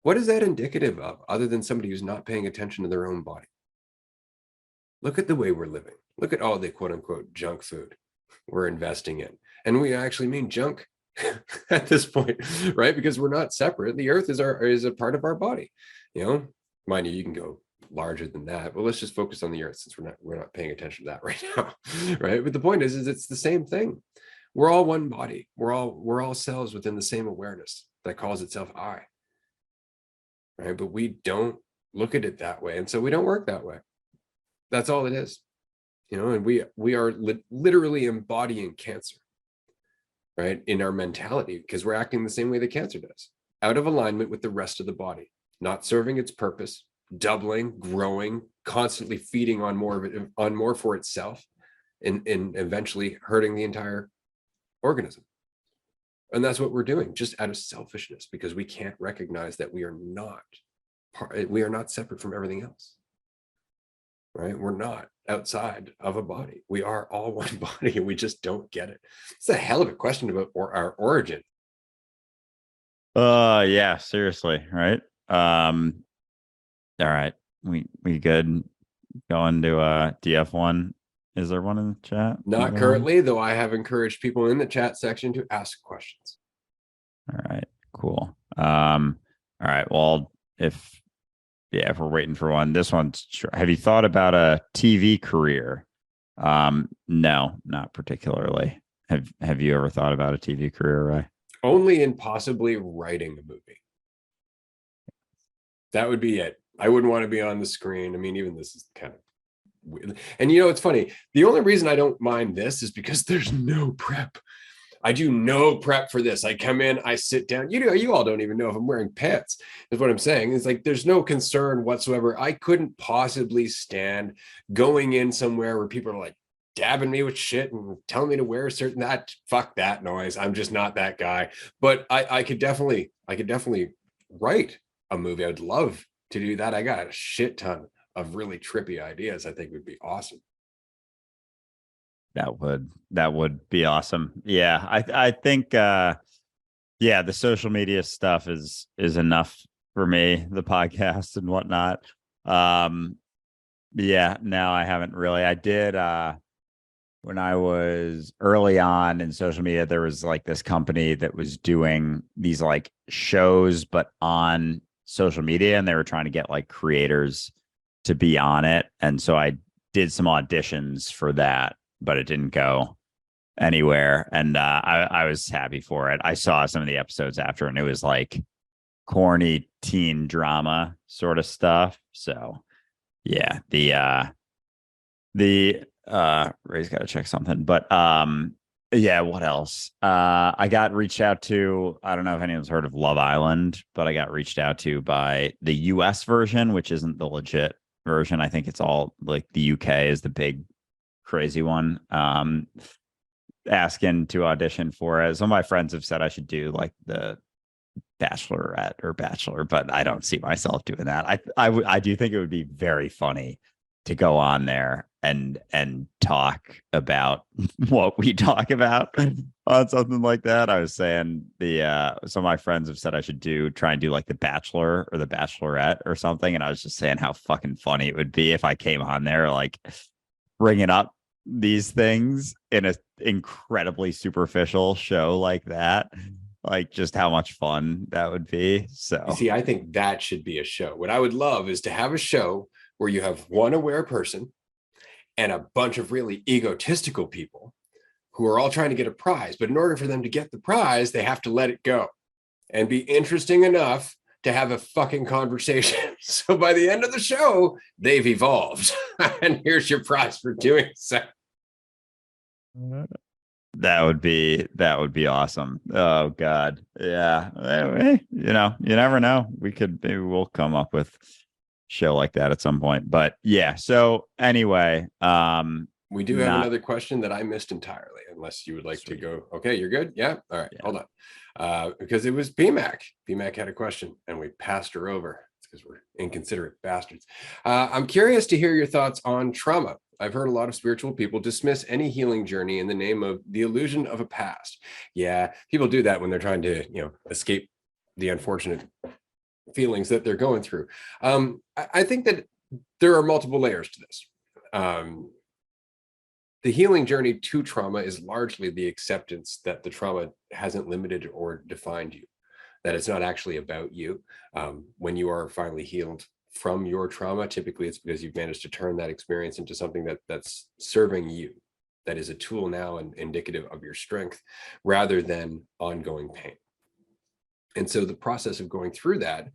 What is that indicative of other than somebody who's not paying attention to their own body? Look at the way we're living. Look at all the quote unquote junk food we're investing in. And we actually mean junk at this point, right? Because we're not separate. The earth is a part of our body. You know, mind you can go larger than that, but let's just focus on the earth since we're not paying attention to that right now. Right. But the point is it's the same thing. We're all one body. We're all cells within the same awareness that calls itself I. Right. But we don't look at it that way. And so we don't work that way. That's all it is. You know, and we are literally embodying cancer, right, in our mentality, because we're acting the same way that cancer does, out of alignment with the rest of the body, not serving its purpose, doubling, growing, constantly feeding on more for itself, and eventually hurting the entire organism. And that's what we're doing, just out of selfishness, because we can't recognize that we are not separate from everything else. Right? We're not outside of a body. We are all one body, and we just don't get it. It's a hell of a question about our origin. Yeah, seriously, right? All right. We good going to DF1. Is there one in the chat? Not currently, though I have encouraged people in the chat section to ask questions. All right, cool. All right. Well, if we're waiting for one, this one's, have you thought about a TV career? No, not particularly. Have you ever thought about a TV career, Ray? Only in possibly writing a movie. That would be it. I wouldn't want to be on the screen. I mean, even this is kind of weird. And you know, it's funny. The only reason I don't mind this is because there's no prep. I do no prep for this. I come in, I sit down. You all don't even know if I'm wearing pants, is what I'm saying. It's like, there's no concern whatsoever. I couldn't possibly stand going in somewhere where people are like dabbing me with shit and telling me to wear fuck that noise. I'm just not that guy. But I could definitely write a movie. I would love to do that. I got a shit ton of really trippy ideas I think would be awesome. That would be awesome. Yeah, I think the social media stuff is enough for me, the podcast and whatnot. No, I haven't really. I did when I was early on in social media, there was like this company that was doing these like shows but on social media, and they were trying to get like creators to be on it. And so I did some auditions for that but it didn't go anywhere. And I was happy for it. I saw some of the episodes after, and it was like corny teen drama sort of stuff. So yeah, the Ray's got to check something, but yeah, what else? I got reached out to, I don't know if anyone's heard of Love Island, but I got reached out to by the US version, which isn't the legit version. I think it's all like the UK is the big crazy one. Asking to audition for it. Some of my friends have said I should do like the Bachelorette or Bachelor, but I don't see myself doing that. I do think it would be very funny to go on there and talk about what we talk about on something like that. I was saying some of my friends have said I should try and do like the Bachelor or the Bachelorette or something, and I was just saying how fucking funny it would be if I came on there like bringing up these things in an incredibly superficial show like that. Like just how much fun that would be. So you see, I think that should be a show. What I would love is to have a show where you have one aware person and a bunch of really egotistical people who are all trying to get a prize. But in order for them to get the prize, they have to let it go and be interesting enough to have a fucking conversation. So by the end of the show, they've evolved. And here's your prize for doing so. That would be awesome. Oh God. Yeah. Anyway, you never know. Maybe we'll come up with a show like that at some point. But yeah. So anyway, we do have another question that I missed entirely, unless you would like to go. Okay, you're good. Yeah. All right. Yeah. Hold on. Because it was PMAC. PMAC had a question and we passed her over. It's because we're inconsiderate bastards. I'm curious to hear your thoughts on trauma. I've heard a lot of spiritual people dismiss any healing journey in the name of the illusion of a past. Yeah, people do that when they're trying to, escape the unfortunate feelings that they're going through. I think that there are multiple layers to this. The healing journey to trauma is largely the acceptance that the trauma hasn't limited or defined you, that it's not actually about you. When you are finally healed from your trauma, typically it's because you've managed to turn that experience into something that's serving you, that is a tool now and indicative of your strength rather than ongoing pain. And so the process of going through that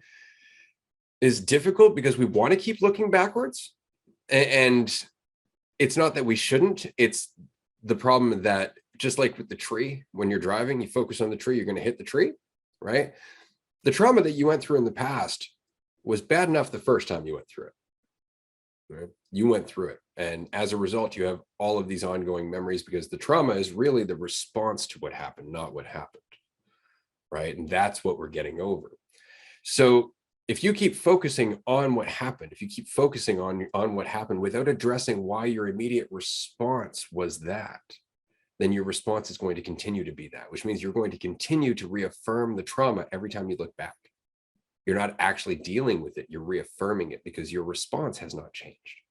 is difficult because we want to keep looking backwards. And it's not that we shouldn't, it's the problem that just like with the tree, when you're driving, you focus on the tree, you're going to hit the tree, right? The trauma that you went through in the past was bad enough the first time you went through it. Right? You went through it. And as a result, you have all of these ongoing memories because the trauma is really the response to what happened, not what happened. Right? And that's what we're getting over. So if you keep focusing on what happened, if you keep focusing on what happened without addressing why your immediate response was that, then your response is going to continue to be that, which means you're going to continue to reaffirm the trauma every time you look back. You're not actually dealing with it, you're reaffirming it because your response has not changed.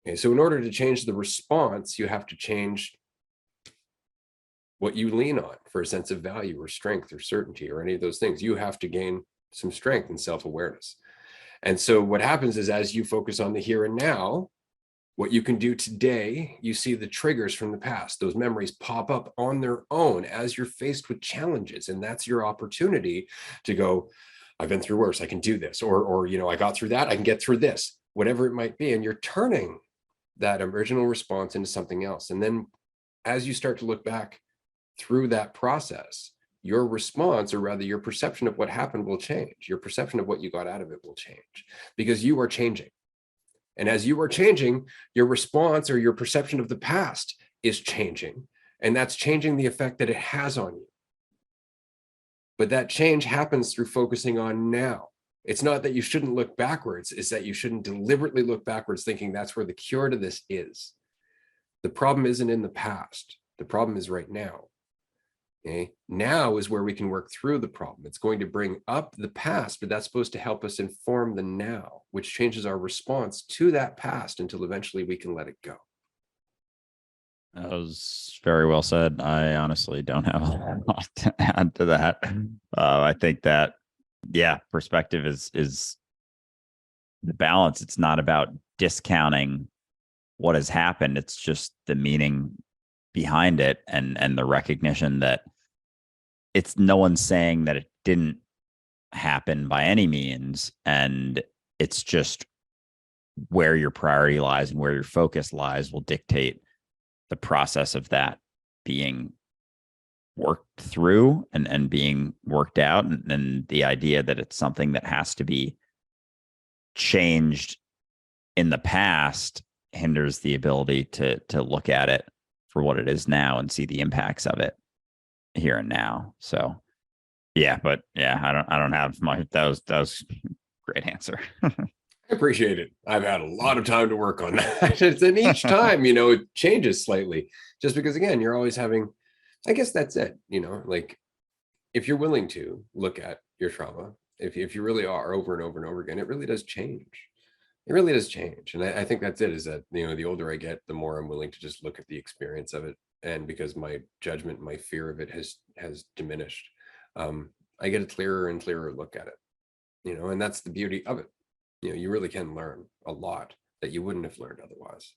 Okay, so in order to change the response, you have to change what you lean on for a sense of value or strength or certainty or any of those things. You have to gain some strength and self-awareness. And so what happens is as you focus on the here and now, what you can do today, you see the triggers from the past. Those memories pop up on their own as you're faced with challenges. And that's your opportunity to go, I've been through worse, I can do this. Or I got through that, I can get through this, whatever it might be. And you're turning that original response into something else. And then as you start to look back through that process, your response, or rather your perception of what happened, will change. Your perception of what you got out of it will change because you are changing. And as you are changing, your response or your perception of the past is changing. And that's changing the effect that it has on you. But that change happens through focusing on now. It's not that you shouldn't look backwards, it's that you shouldn't deliberately look backwards thinking that's where the cure to this is. The problem isn't in the past. The problem is right now. Okay? Now is where we can work through the problem. It's going to bring up the past, but that's supposed to help us inform the now, which changes our response to that past until eventually we can let it go. That was very well said. I honestly don't have a lot to add to that. I think that, yeah, perspective is the balance. It's not about discounting what has happened. It's just the meaning behind it, and the recognition that it's no one's saying that it didn't happen by any means, and it's just where your priority lies and where your focus lies will dictate the process of that being worked through and being worked out, and the idea that it's something that has to be changed in the past hinders the ability to look at it for what it is now and see the impacts of it here and now. So yeah, but yeah, I don't have my that was great answer. I appreciate it. I've had a lot of time to work on that. And each time, it changes slightly, just because, again, you're always having, I guess that's it, like if you're willing to look at your trauma, if you really are over and over and over again, it really does change. It really does change. And I think that's it, is that, the older I get, the more I'm willing to just look at the experience of it. And because my judgment, my fear of it has diminished, I get a clearer and clearer look at it, and that's the beauty of it. You really can learn a lot that you wouldn't have learned otherwise.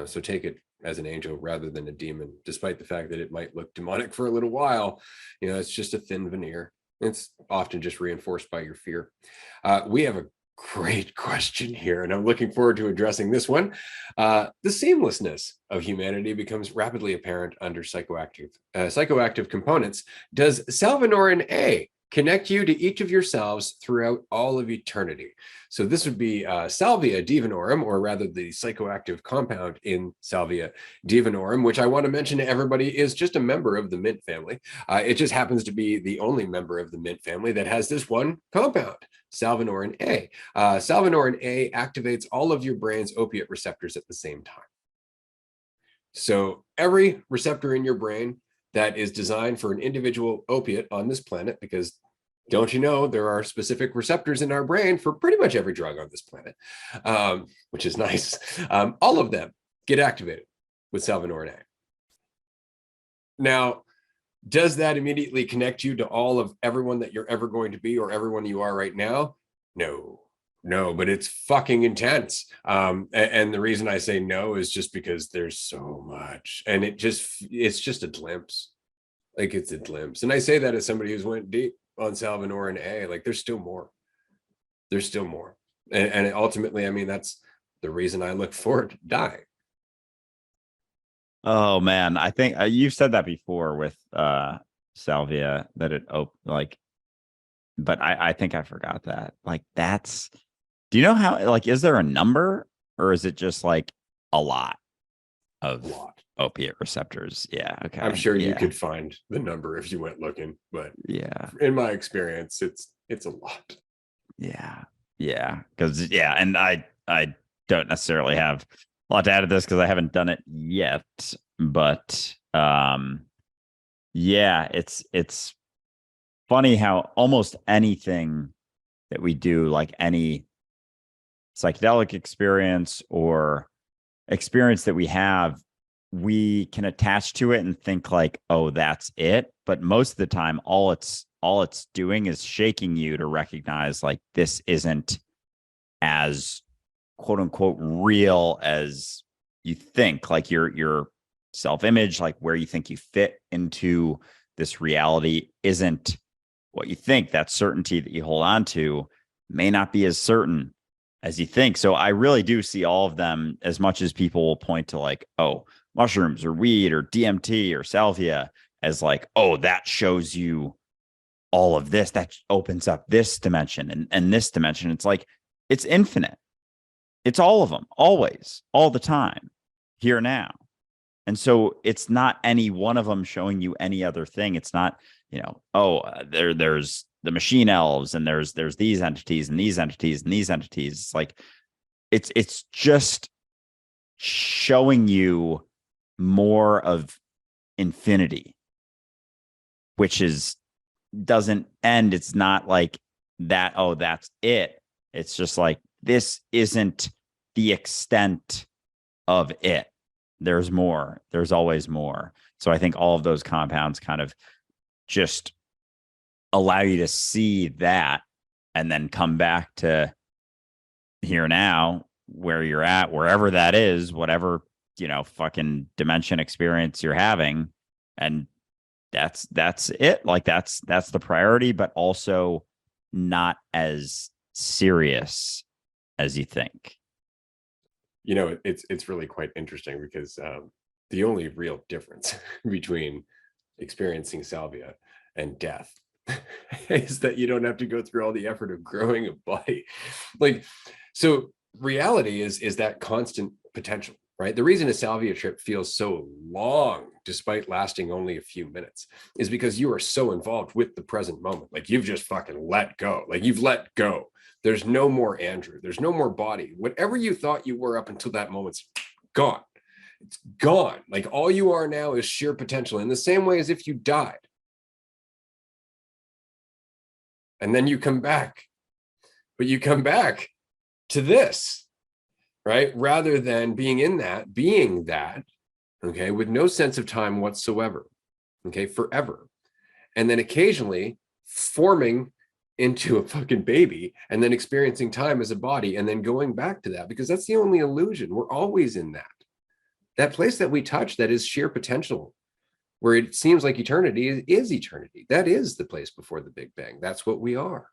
So take it as an angel rather than a demon, despite the fact that it might look demonic for a little while. It's just a thin veneer. It's often just reinforced by your fear. We have a great question here, and I'm looking forward to addressing this one. The seamlessness of humanity becomes rapidly apparent under psychoactive components. Does Salvinorin A connect you to each of yourselves throughout all of eternity? So this would be Salvia divinorum, or rather the psychoactive compound in Salvia divinorum, which I want to mention to everybody is just a member of the mint family. It just happens to be the only member of the mint family that has this one compound, Salvinorin A. Salvinorin A activates all of your brain's opiate receptors at the same time. So every receptor in your brain that is designed for an individual opiate on this planet, because don't you know, there are specific receptors in our brain for pretty much every drug on this planet, which is nice. All of them get activated with Salvinorin A. Now, does that immediately connect you to all of everyone that you're ever going to be, or everyone you are right now? No, but it's fucking intense. And the reason I say no is just because there's so much, and it's just a glimpse. Like, it's a glimpse. And I say that as somebody who's went deep on Salvinorin A. Like, there's still more. There's still more. And ultimately, I mean, that's the reason I look forward to dying. Oh man, I think you've said that before with Salvia, that it but I think I forgot that. Like, do you know how, like, is there a number, or is it just like a lot of opiate receptors? Yeah, okay. I'm sure you could find the number if you went looking, but yeah, in my experience, it's a lot. Yeah, because and I don't necessarily have a lot to add to this because I haven't done it yet, but it's funny how almost anything that we do, like any psychedelic experience or experience that we have, we can attach to it and think like, oh, that's it. But most of the time, all it's doing is shaking you to recognize, like, this isn't as quote unquote real as you think. Like, your self-image, like where you think you fit into this reality, isn't what you think. That certainty that you hold on to may not be as certain as you think. So I really do see all of them, as much as people will point to, like, oh, mushrooms or weed or DMT or salvia, as like, oh, that shows you all of this, that opens up this dimension and this dimension. It's like, it's infinite. It's all of them, always, all the time, here now. And so it's not any one of them showing you any other thing. It's not, there's the machine elves, and there's these entities and these entities and these entities. It's like, it's just showing you more of infinity, which doesn't end. It's not like that, oh, that's it. It's just like, this isn't the extent of it. There's more. There's always more. So I think all of those compounds kind of just allow you to see that, and then come back to here now where you're at, wherever that is, whatever, fucking dimension experience you're having. And that's it. Like that's the priority, but also not as serious as you think. It's really quite interesting because the only real difference between experiencing salvia and death is that you don't have to go through all the effort of growing a body. Like, so reality is that constant potential, right? The reason a salvia trip feels so long, despite lasting only a few minutes, is because you are so involved with the present moment. Like, you've just fucking let go. Like, you've let go. There's no more Andrew. There's no more body. Whatever you thought you were up until that moment's gone. It's gone. Like, all you are now is sheer potential, in the same way as if you died. And then you come back, but you come back to this, right? Rather than being that, okay, with no sense of time whatsoever, okay, forever. And then occasionally forming into a fucking baby and then experiencing time as a body and then going back to that, because that's the only illusion. We're always in that place that we touch, that is sheer potential, where it seems like eternity is eternity. That is the place before the Big Bang. That's what we are,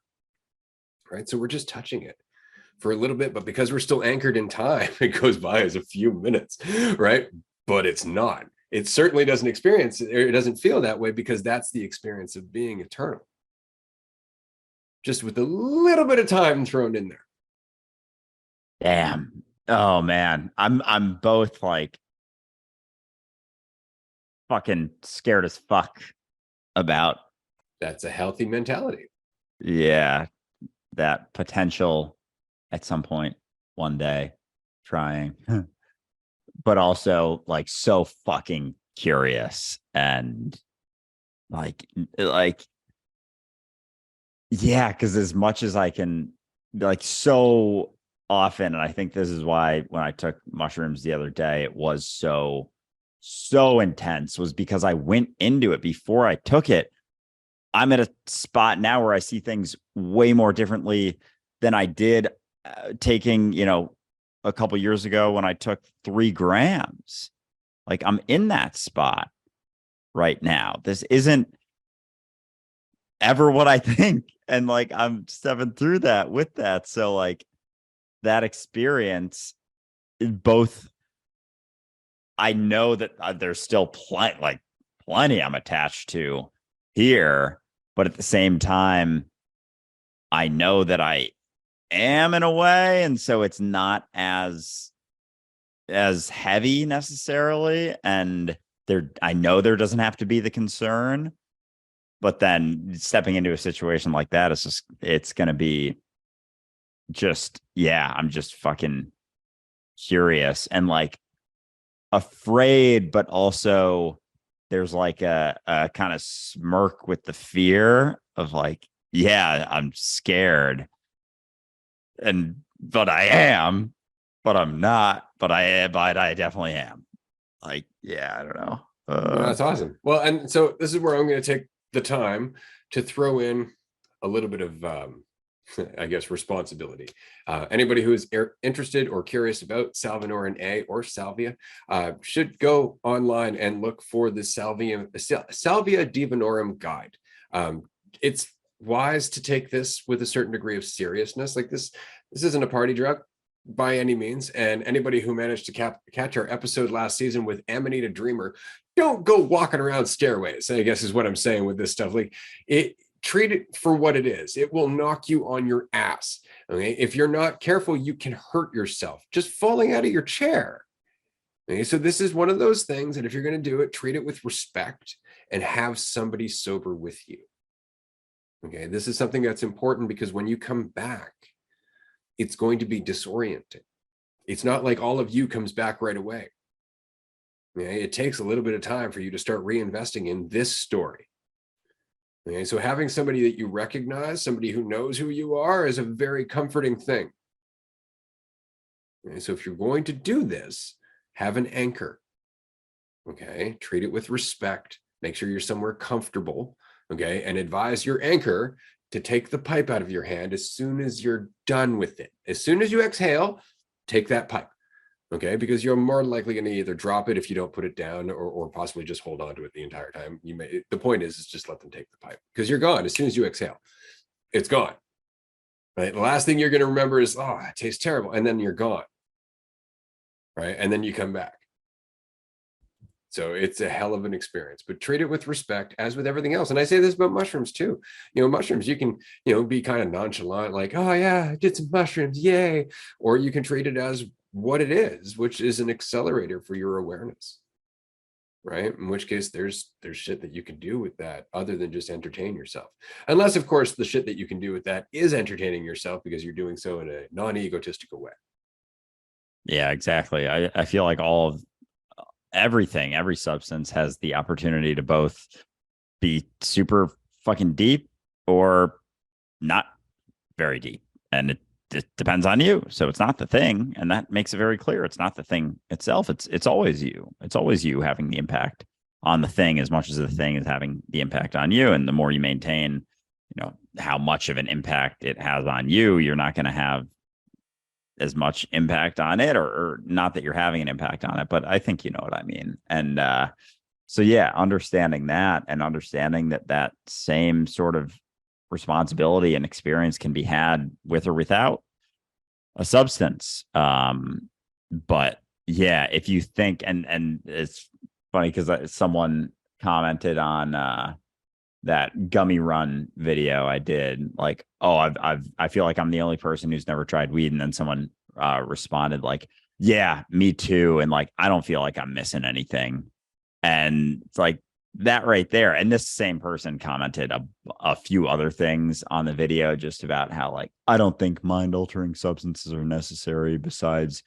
right? So we're just touching it for a little bit, but because we're still anchored in time, it goes by as a few minutes, right? But it's not. It certainly doesn't experience, or it doesn't feel that way, because that's the experience of being eternal, just with a little bit of time thrown in there. Damn. Oh man. I'm both like fucking scared as fuck about. That's a healthy mentality. Yeah. That potential at some point one day trying, but also like so fucking curious and like, yeah, because as much as I can, like, so often, and I think this is why when I took mushrooms the other day, it was so intense, was because I went into it before I took it. I'm at a spot now where I see things way more differently than I did taking, a couple years ago when I took 3 grams. Like, I'm in that spot right now. This isn't ever what I think. And like, I'm stepping through that with that. So like that experience, both, I know that there's still plenty I'm attached to here, but at the same time, I know that I am in a way. And so it's not as heavy necessarily. And I know there doesn't have to be the concern. But then stepping into a situation like that is it's going to be just, yeah, I'm just fucking curious and like afraid, but also there's like a kind of smirk with the fear of like, yeah, I'm scared. But I am, but I'm not, but I definitely am. Like, yeah, I don't know. That's awesome. Well, and so this is where I'm going to take the time to throw in a little bit of I guess responsibility. Anybody who is interested or curious about Salvinorin A or salvia should go online and look for the Salvia Divinorum guide. It's wise to take this with a certain degree of seriousness. Like, this isn't a party drug by any means. And anybody who managed to catch our episode last season with Amanita Dreamer, don't go walking around stairways, I guess is what I'm saying with this stuff. Like, treat it for what it is. It will knock you on your ass. Okay. If you're not careful, you can hurt yourself just falling out of your chair. Okay. So this is one of those things that if you're going to do it, treat it with respect and have somebody sober with you. Okay. This is something that's important because when you come back, it's going to be disorienting. It's not like all of you comes back right away. Okay. It takes a little bit of time for you to start reinvesting in this story. Okay, so having somebody that you recognize, somebody who knows who you are, is a very comforting thing. Okay, so if you're going to do this, have an anchor. Okay, treat it with respect. Make sure you're somewhere comfortable. Okay, and advise your anchor to take the pipe out of your hand as soon as you're done with it. As soon as you exhale, take that pipe. Okay, because you're more likely going to either drop it if you don't put it down, or possibly just hold on to it the entire time. The point is just let them take the pipe, because you're gone as soon as you exhale. It's gone. Right. The last thing you're going to remember is, oh, it tastes terrible. And then you're gone. Right. And then you come back. So it's a hell of an experience, but treat it with respect, as with everything else. And I say this about mushrooms too. Mushrooms, you can, be kind of nonchalant, like, oh yeah, I did some mushrooms, yay. Or you can treat it as what it is, which is an accelerator for your awareness. Right. In which case there's shit that you can do with that other than just entertain yourself. Unless, of course, the shit that you can do with that is entertaining yourself because you're doing so in a non-egotistical way. Yeah, exactly. I feel like every substance has the opportunity to both be super fucking deep or not very deep. And it depends on you. So it's not the thing. And that makes it very clear. It's not the thing itself. It's always you. It's always you having the impact on the thing as much as the thing is having the impact on you. And the more you maintain, how much of an impact it has on you, you're not going to have as much impact on it, or not that you're having an impact on it, but I think you know what I mean. And so yeah, understanding that and understanding that same sort of responsibility and experience can be had with or without a substance. But yeah, if you think, and it's funny because someone commented on that gummy run video I did, like, oh, I feel like I'm the only person who's never tried weed. And then someone responded like, yeah, me too. And like, I don't feel like I'm missing anything. And it's like that right there. And this same person commented a few other things on the video, just about how, like, I don't think mind altering substances are necessary besides,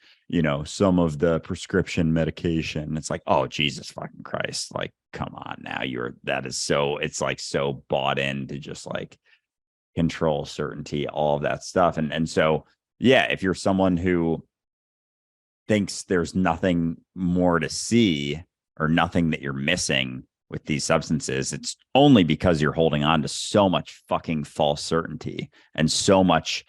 some of the prescription medication. It's like, oh, Jesus fucking Christ. Like, come on now. It's like so bought in to just like control certainty, all of that stuff. And so, yeah, if you're someone who thinks there's nothing more to see or nothing that you're missing with these substances, it's only because you're holding on to so much fucking false certainty and so much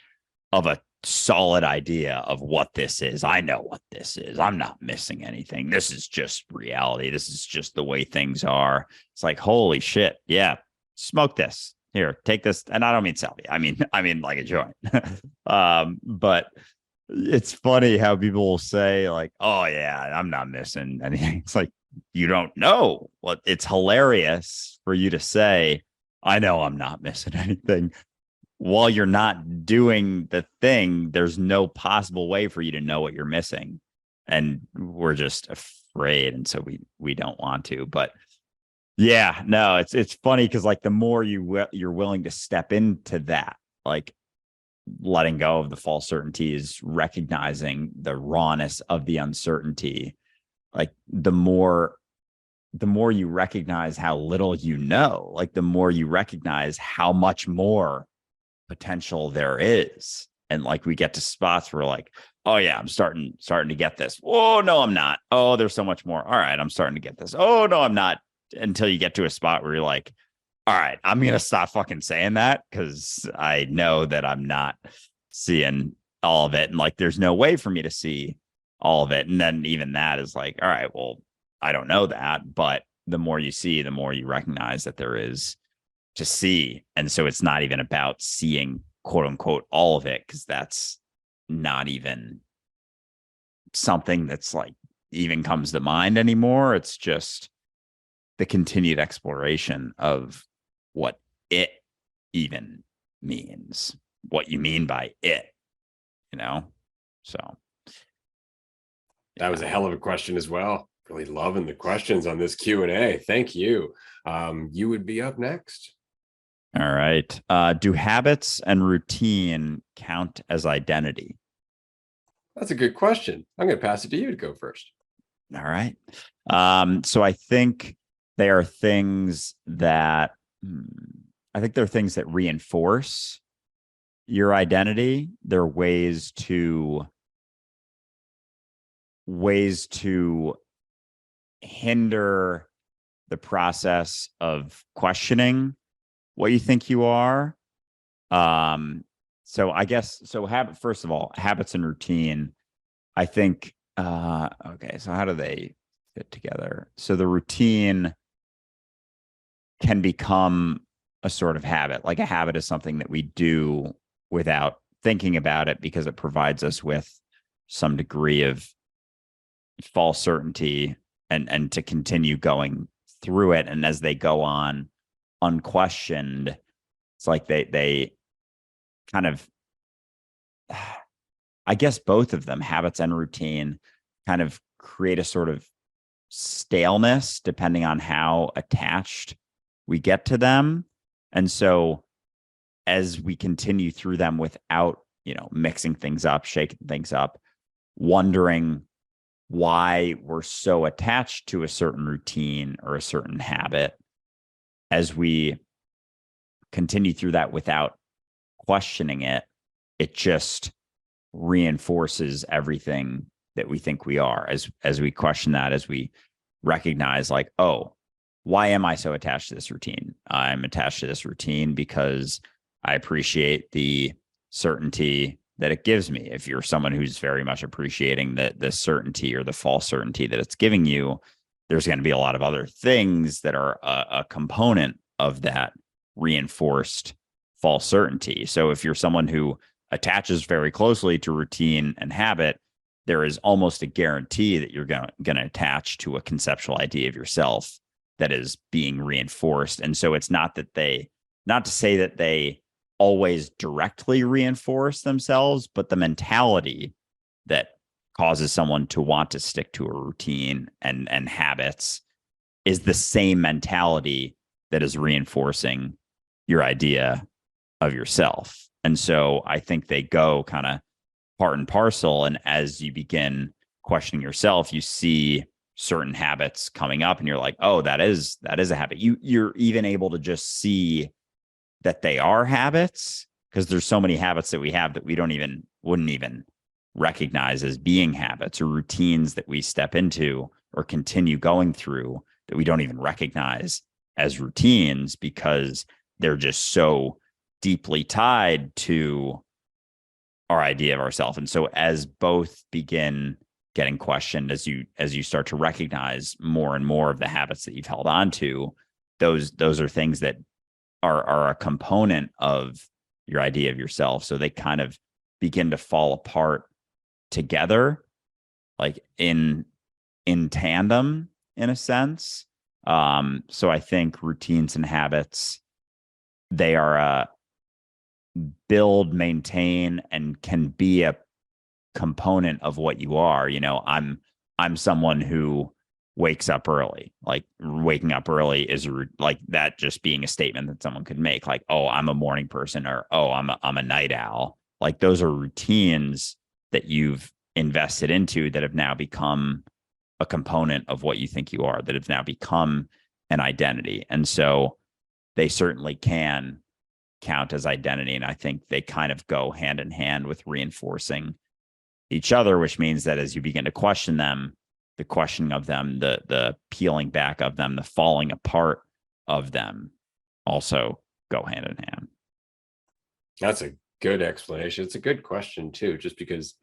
of a solid idea of what this is. I know what this is. I'm not missing anything. This is just reality. This is just the way things are. It's like, holy shit. Yeah. Smoke this. Here, take this. And I don't mean salvia. I mean like a joint. But it's funny how people will say like, oh yeah, I'm not missing anything. It's like, you don't know. Well, it's hilarious for you to say, I know I'm not missing anything. While you're not doing the thing, there's no possible way for you to know what you're missing. And we're just afraid. And so we don't want to. But yeah, no, it's funny because like the more you're willing to step into that, like letting go of the false certainties, recognizing the rawness of the uncertainty, like the more you recognize how little you know, like the more you recognize how much more potential there is. And like we get to spots where like, oh yeah, I'm starting to get this. Oh no, I'm not. Oh, there's so much more. All right, I'm starting to get this. Oh no, I'm not. Until you get to a spot where you're like, all right, I'm gonna stop fucking saying that because I know that I'm not seeing all of it. And like there's no way for me to see all of it. And then even that is like, all right, well, I don't know that. But the more you see, the more you recognize that there is to see. And so it's not even about seeing, quote unquote, all of it, because that's not even something that's like even comes to mind anymore. It's just the continued exploration of what it even means, what you mean by it, so. That was a hell of a question as well. Really loving the questions on this Q&A. Thank you. You would be up next. All right. Do habits and routine count as identity? That's a good question. I'm going to pass it to you to go first. All right. So I think they are things that reinforce your identity. They're ways to hinder the process of questioning what you think you are. So I guess, first of all, habits and routine I think, okay, so how do they fit together? So the routine can become a sort of habit. Like a habit is something that we do without thinking about it because it provides us with some degree of false certainty and to continue going through it. And as they go on unquestioned, it's like they kind of, I guess both of them, habits and routine, kind of create a sort of staleness depending on how attached we get to them. And so as we continue through them without, mixing things up, shaking things up, wondering why we're so attached to a certain routine or a certain habit, as we continue through that without questioning it, it just reinforces everything that we think we are. As we question that, as we recognize, like, oh, why am I so attached to this routine? I'm attached to this routine because I appreciate the certainty that it gives me. If you're someone who's very much appreciating the certainty or the false certainty that it's giving you, there's going to be a lot of other things that are a component of that reinforced false certainty. So if you're someone who attaches very closely to routine and habit, there is almost a guarantee that you're going to attach to a conceptual idea of yourself that is being reinforced. And so it's not to say that they always directly reinforce themselves, but the mentality that causes someone to want to stick to a routine and habits is the same mentality that is reinforcing your idea of yourself. And so I think they go kind of part and parcel. And as you begin questioning yourself, you see certain habits coming up and you're like, oh, that is a habit. You're even able to just see that they are habits, because there's so many habits that we have that we wouldn't even recognize as being habits, or routines that we step into or continue going through that we don't even recognize as routines, because they're just so deeply tied to our idea of ourselves. And so as both begin getting questioned, as you start to recognize more and more of the habits that you've held on to, those are things that are a component of your idea of yourself. So they kind of begin to fall apart together, like in tandem, in a sense. So I think routines and habits, they are build, maintain, and can be a component of what you are. I'm someone who wakes up early. Like, waking up early is like that just being a statement that someone could make, like, oh, I'm a morning person, or oh, I'm a night owl. Like, those are routines that you've invested into that have now become a component of what you think you are, that have now become an identity. And so they certainly can count as identity. And I think they kind of go hand in hand with reinforcing each other, which means that as you begin to question them, the questioning of them, the peeling back of them, the falling apart of them also go hand in hand. That's a good explanation. It's a good question too, just because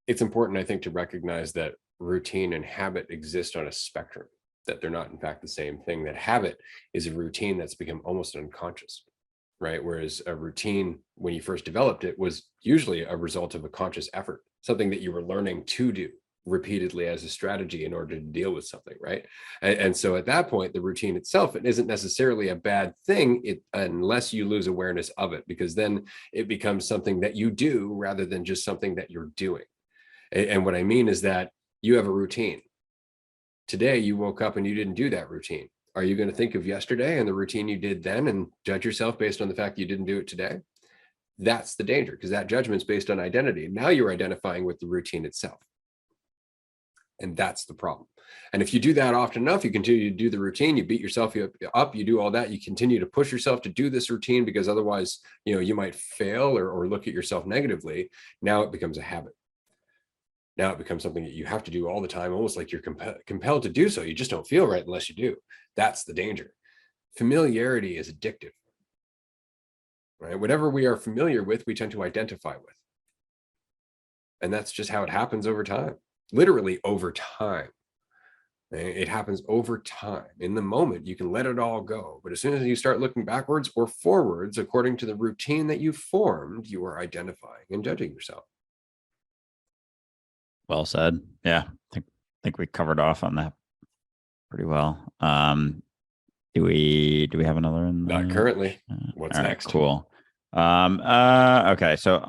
it's important, I think, to recognize that routine and habit exist on a spectrum, that they're not in fact the same thing. That habit is a routine that's become almost unconscious, right? Whereas a routine, when you first developed it, was usually a result of a conscious effort, something that you were learning to do repeatedly as a strategy in order to deal with something, right? And so at that point, the routine itself, it isn't necessarily a bad thing, unless you lose awareness of it, because then it becomes something that you do rather than just something that you're doing. And what I mean is that you have a routine. Today, you woke up and you didn't do that routine. Are you going to think of yesterday and the routine you did then and judge yourself based on the fact you didn't do it today? That's the danger, because that judgment's based on identity. Now you're identifying with the routine itself. And that's the problem. And if you do that often enough, you continue to do the routine, you beat yourself up, you do all that, you continue to push yourself to do this routine, because otherwise, you might fail or look at yourself negatively. Now it becomes a habit. Now it becomes something that you have to do all the time, almost like you're compelled to do so. You just don't feel right unless you do. That's the danger. Familiarity is addictive, right? Whatever we are familiar with, we tend to identify with. And that's just how it happens over time, literally over time. It happens over time. In the moment, you can let it all go. But as soon as you start looking backwards or forwards, according to the routine that you formed, you are identifying and judging yourself. Well said. Yeah, think we covered off on that pretty well. Do we have another in Not currently. What's all right, next? cool. Okay, so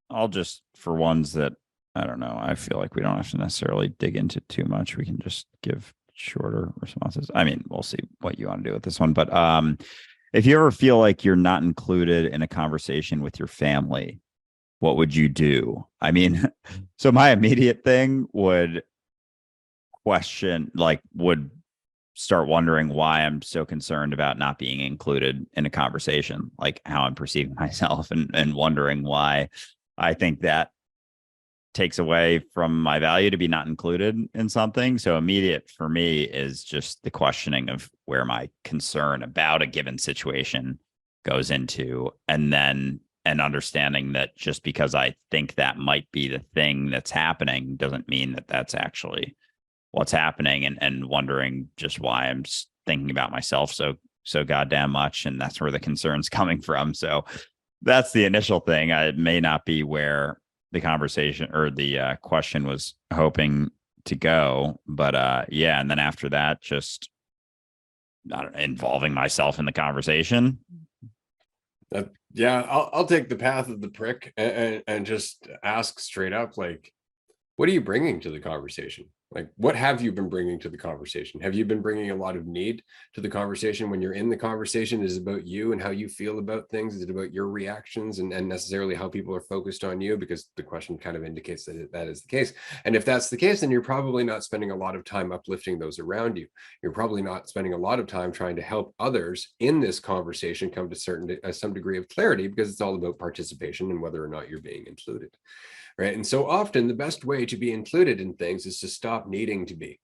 I'll just, for ones that I don't know, I feel like we don't have to necessarily dig into too much. We can just give shorter responses. I mean, we'll see what you want to do with this one, but if you ever feel like you're not included in a conversation with your family, what would you do? I mean, so my immediate thing would would start wondering why I'm so concerned about not being included in a conversation, like how I'm perceiving myself, and wondering why I think that takes away from my value to be not included in something. So immediate for me is just the questioning of where my concern about a given situation goes into, and then an understanding that just because I think that might be the thing that's happening doesn't mean that that's actually what's happening, and wondering just why I'm thinking about myself so goddamn much, and that's where the concern's coming from. So that's the initial thing. It may not be where the conversation or the question was hoping to go, but yeah. And then after that, just I don't know, involving myself in the conversation. Yeah, I'll take the path of the prick and just ask straight up, like, what are you bringing to the conversation? Like, what have you been bringing to the conversation? Have you been bringing a lot of need to the conversation when you're in the conversation? Is it about you and how you feel about things? Is it about your reactions and necessarily how people are focused on you? Because the question kind of indicates that that is the case. And if that's the case, then you're probably not spending a lot of time uplifting those around you. You're probably not spending a lot of time trying to help others in this conversation come to some degree of clarity, because it's all about participation and whether or not you're being included. Right. And so often the best way to be included in things is to stop needing to be.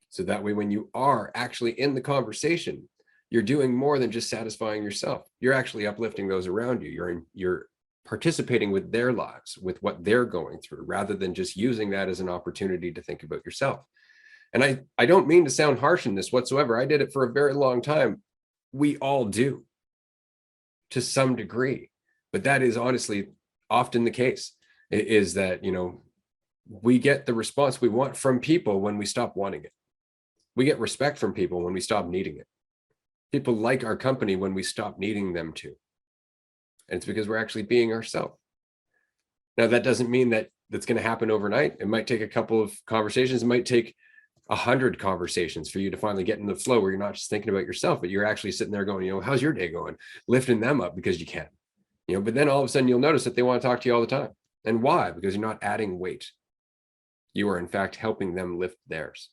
So that way, when you are actually in the conversation, you're doing more than just satisfying yourself. You're actually uplifting those around you. You're participating with their lives, with what they're going through, rather than just using that as an opportunity to think about yourself. And I don't mean to sound harsh in this whatsoever. I did it for a very long time. We all do, to some degree. But that is honestly often the case. Is that, we get the response we want from people when we stop wanting it. We get respect from people when we stop needing it. People like our company when we stop needing them to. And it's because we're actually being ourselves. Now, that doesn't mean that that's going to happen overnight. It might take a couple of conversations. It might take 100 conversations for you to finally get in the flow where you're not just thinking about yourself, but you're actually sitting there going, how's your day going? Lifting them up because you can. But then all of a sudden you'll notice that they want to talk to you all the time. And why? Because you're not adding weight. You are in fact helping them lift theirs.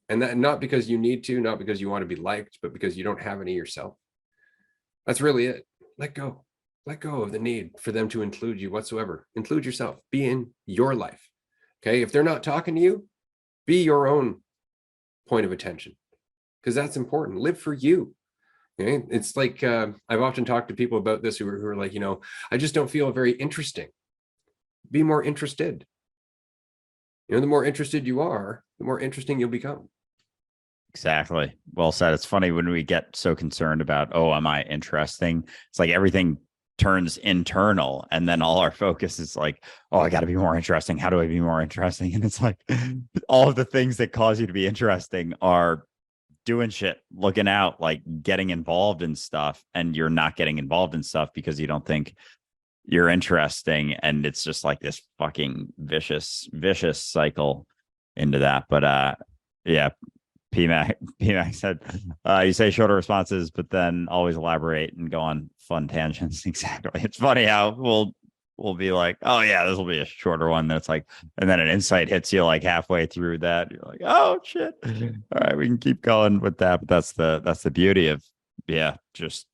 And that not because you need to, not because you want to be liked, but because you don't have any yourself. That's really it. Let go of the need for them to include you whatsoever. Include yourself. Be in your life. Okay. If they're not talking to you, be your own point of attention, because that's important. Live for you. Okay. It's like, I've often talked to people about this who are like, I just don't feel very interesting. Be more interested. The more interested you are, the more interesting you'll become. Exactly. Well said. It's funny when we get so concerned about, oh, am I interesting? It's like everything turns internal, and then all our focus is like, oh, I got to be more interesting. How do I be more interesting? And it's like all of the things that cause you to be interesting are doing shit, looking out, like getting involved in stuff, and you're not getting involved in stuff because you don't think you're interesting. And it's just like this fucking vicious cycle into that. But yeah, PMAC said, you say shorter responses, but then always elaborate and go on fun tangents. Exactly. It's funny how we'll be like, oh yeah, this will be a shorter one. That's like, and then an insight hits you like halfway through that. You're like, oh shit. All right, we can keep going with that. But that's the beauty of, yeah, just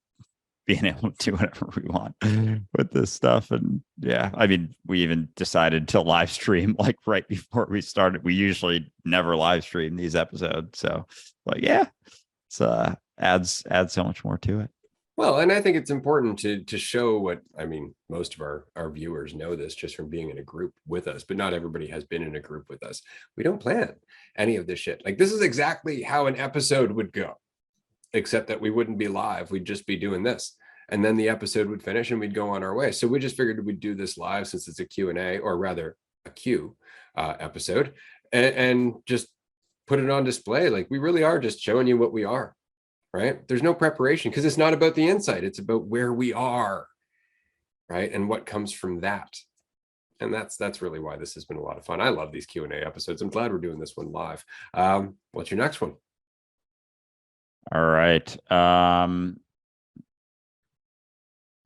being able to do whatever we want with this stuff. And yeah, I mean, we even decided to live stream like right before we started. We usually never live stream these episodes. So like, yeah, it's adds so much more to it. Well, and I think it's important to show what, I mean, most of our viewers know this just from being in a group with us, but not everybody has been in a group with us. We don't plan any of this shit. Like, this is exactly how an episode would go, except that we wouldn't be live. We'd just be doing this. And then the episode would finish and we'd go on our way. So we just figured we'd do this live since it's a Q&A, or rather a Q episode, and just put it on display. Like, we really are just showing you what we are, right? There's no preparation, because it's not about the insight. It's about where we are, right? And what comes from that. And that's really why this has been a lot of fun. I love these Q&A episodes. I'm glad we're doing this one live. What's your next one? All right.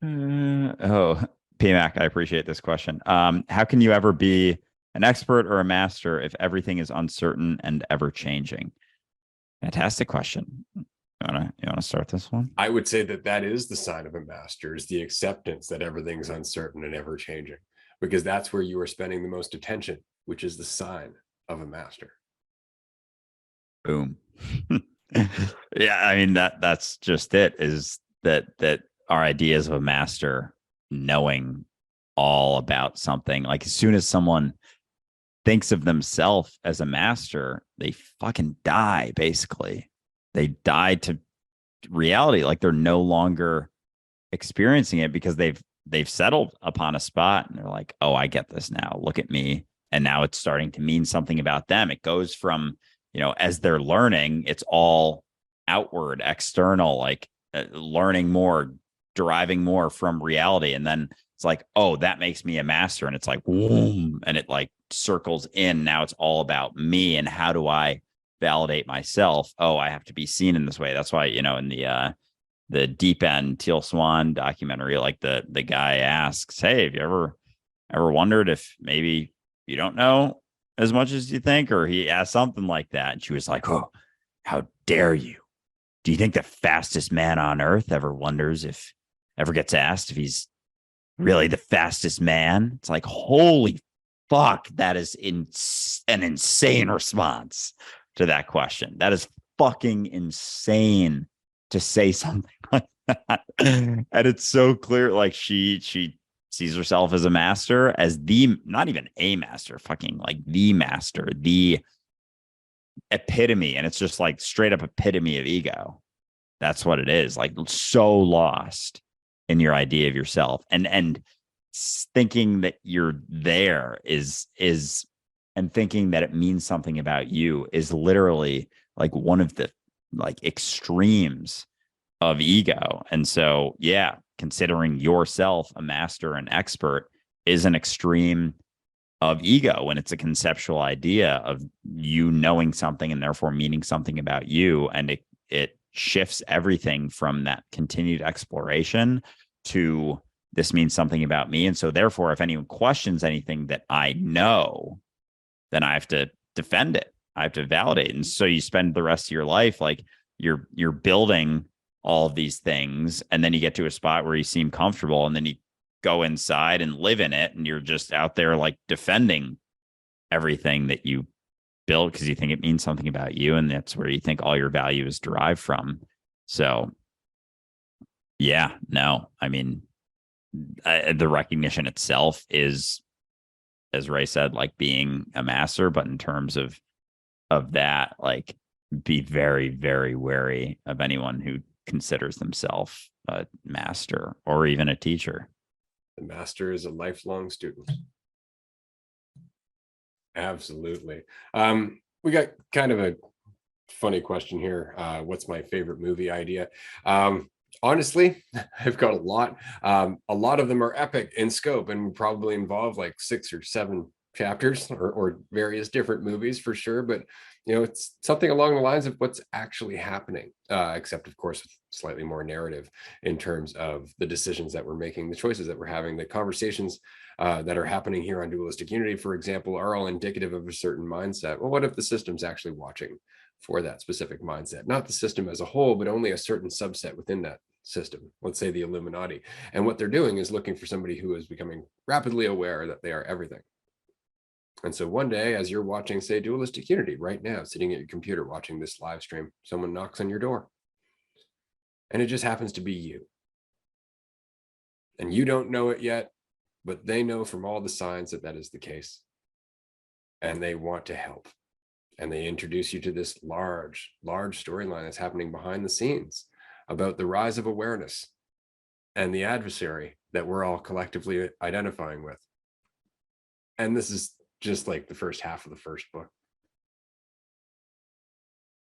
PMAC, I appreciate this question. How can you ever be an expert or a master if everything is uncertain and ever changing? Fantastic question. You wanna start this one? I would say that is the sign of a master, is the acceptance that everything's uncertain and ever changing, because that's where you are spending the most attention, which is the sign of a master. Boom. Yeah, I mean, that's just it, is that our ideas of a master knowing all about something. Like, as soon as someone thinks of themselves as a master, they fucking die, basically. They die to reality. Like, they're no longer experiencing it because they've settled upon a spot and they're like, oh, I get this now. Look at me. And now it's starting to mean something about them. It goes from, as they're learning, it's all outward, external, like learning more, deriving more from reality. And then it's like, oh, that makes me a master. And it's like, boom, and it like circles in. Now it's all about me and how do I validate myself? Oh, I have to be seen in this way. That's why, in the Deep End Teal Swan documentary, like the guy asks, hey, have you ever wondered if maybe you don't know as much as you think? Or he asked something like that. And she was like, oh, how dare you? Do you think the fastest man on earth ever gets asked if he's really the fastest man? It's like, holy fuck, that is an insane response to that question. That is fucking insane to say something like that. And it's so clear, like she sees herself as a master, as the, not even a master, fucking like the master, the epitome. And it's just like straight up epitome of ego. That's what it is. Like, so lost in your idea of yourself, and thinking that you're there is and thinking that it means something about you is literally like one of the like extremes of ego. And so, yeah, considering yourself a master and expert is an extreme of ego, when it's a conceptual idea of you knowing something and therefore meaning something about you. And it shifts everything from that continued exploration to this means something about me. And so therefore, if anyone questions anything that I know, then I have to defend it. I have to validate. And so you spend the rest of your life like you're building all of these things, and then you get to a spot where you seem comfortable, and then you go inside and live in it, and you're just out there like defending everything that you build because you think it means something about you, and that's where you think all your value is derived from. So yeah, no, I mean, the recognition itself is, as Ray said, like being a master, but in terms of that, like, be very, very wary of anyone who considers themselves a master or even a teacher. The master is a lifelong student. Absolutely. We got kind of a funny question here. What's my favorite movie idea? Honestly, I've got a lot. A lot of them are epic in scope and probably involve like 6 or 7 chapters or various different movies for sure. But it's something along the lines of what's actually happening, except of course with slightly more narrative in terms of the decisions that we're making, the choices that we're having, the conversations that are happening here on Dualistic Unity, for example, are all indicative of a certain mindset. Well, what if the system's actually watching for that specific mindset? Not the system as a whole, but only a certain subset within that system. Let's say the Illuminati. And what they're doing is looking for somebody who is becoming rapidly aware that they are everything. And so one day, as you're watching, say, Dualistic Unity right now, sitting at your computer watching this live stream, someone knocks on your door. And it just happens to be you. And you don't know it yet, but they know from all the signs that that is the case. And they want to help. And they introduce you to this large storyline that's happening behind the scenes about the rise of awareness and the adversary that we're all collectively identifying with. And this is just like the first half of the first book.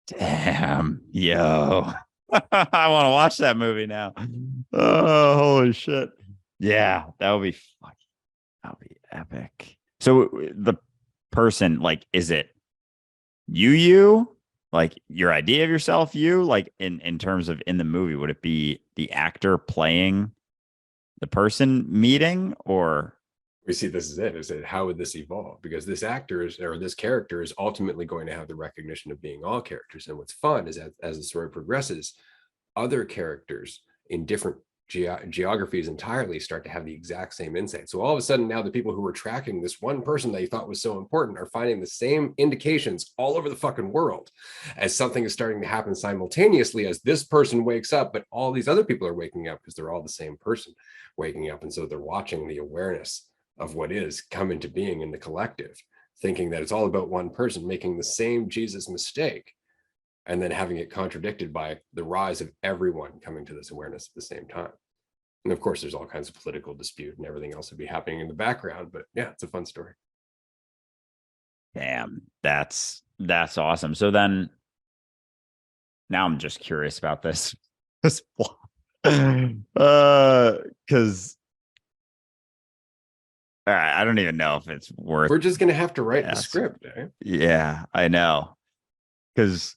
Damn, yo. I want to watch that movie now. Oh, holy shit. Yeah, that would be epic. So the person, like, is it you, like your idea of yourself, like in terms of in the movie, would it be the actor playing the person meeting, or We see this is it. Is it how would this evolve? Because this actor is, or this character is ultimately going to have the recognition of being all characters. And what's fun is as the story progresses, other characters in different geographies entirely start to have the exact same insight. So all of a sudden now the people who were tracking this one person that you thought was so important are finding the same indications all over the fucking world as something is starting to happen simultaneously as this person wakes up, but all these other people are waking up because they're all the same person waking up. And so they're watching the awareness of what is come into being in the collective, thinking that it's all about one person making the same Jesus mistake, and then having it contradicted by the rise of everyone coming to this awareness at the same time. And of course, there's all kinds of political dispute and everything else would be happening in the background. But yeah, it's a fun story. damn, that's awesome. So then now I'm just curious about this. This because I don't even know if it's worth. We're just going to have to write the Yes. script. Yeah, I know. Because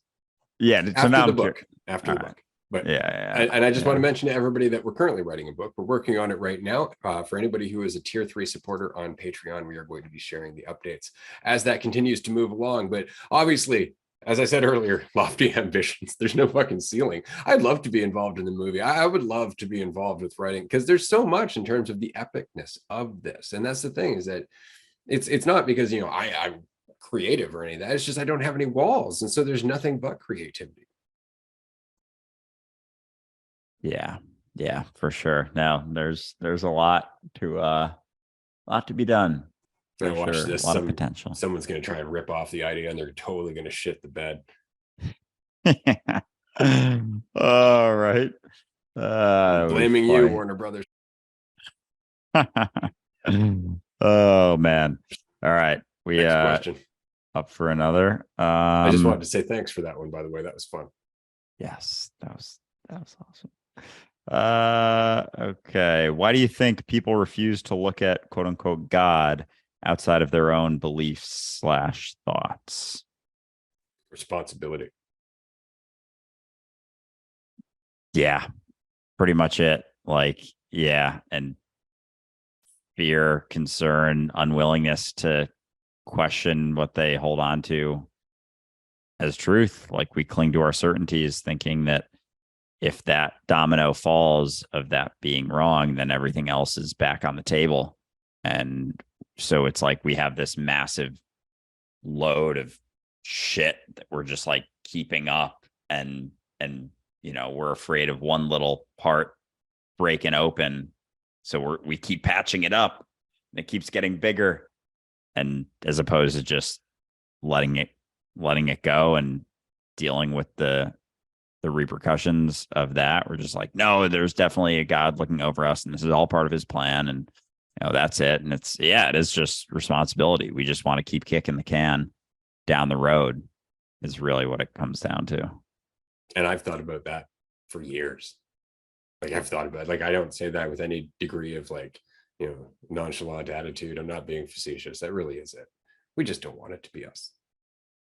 yeah, so After now the I'm book, after the All right. book. But yeah. and I just want to mention to everybody that we're currently writing a book. We're working on it right now. For anybody who is a tier 3 supporter on Patreon, we are going to be sharing the updates as that continues to move along. But obviously, as I said earlier, lofty ambitions. There's no fucking ceiling. I'd love to be involved in the movie. I would love to be involved with writing because there's so much in terms of the epicness of this. And that's the thing, is that it's not because, you know, I'm creative or any of that. It's just I don't have any walls. And so there's nothing but creativity. Yeah, for sure. Now there's a lot to be done. I For watch sure. this. A lot of potential. Someone's going to try and rip off the idea and they're totally going to shit the bed. All right. Blaming you, Warner Brothers. Oh man. All right. We Next question. Up for another. I just wanted to say thanks for that one, by the way. That was fun. Yes, that was awesome. Okay. Why do you think people refuse to look at quote unquote God outside of their own beliefs / thoughts? Responsibility. Yeah, pretty much it. Like, yeah, and fear, concern, unwillingness to question what they hold on to as truth. Like, we cling to our certainties, thinking that if that domino falls of that being wrong, then everything else is back on the table. And so it's like we have this massive load of shit that we're just like keeping up, and you know, we're afraid of one little part breaking open, so we keep patching it up and it keeps getting bigger, and as opposed to just letting it go and dealing with the repercussions of that, we're just like, no, there's definitely a God looking over us and this is all part of his plan, and you know, that's it. And it is just responsibility. We just want to keep kicking the can down the road is really what it comes down to. And I've thought about that for years. Like, I've thought about it. Like, I don't say that with any degree of, like, you know, nonchalant attitude. I'm not being facetious. That really is it. We just don't want it to be us.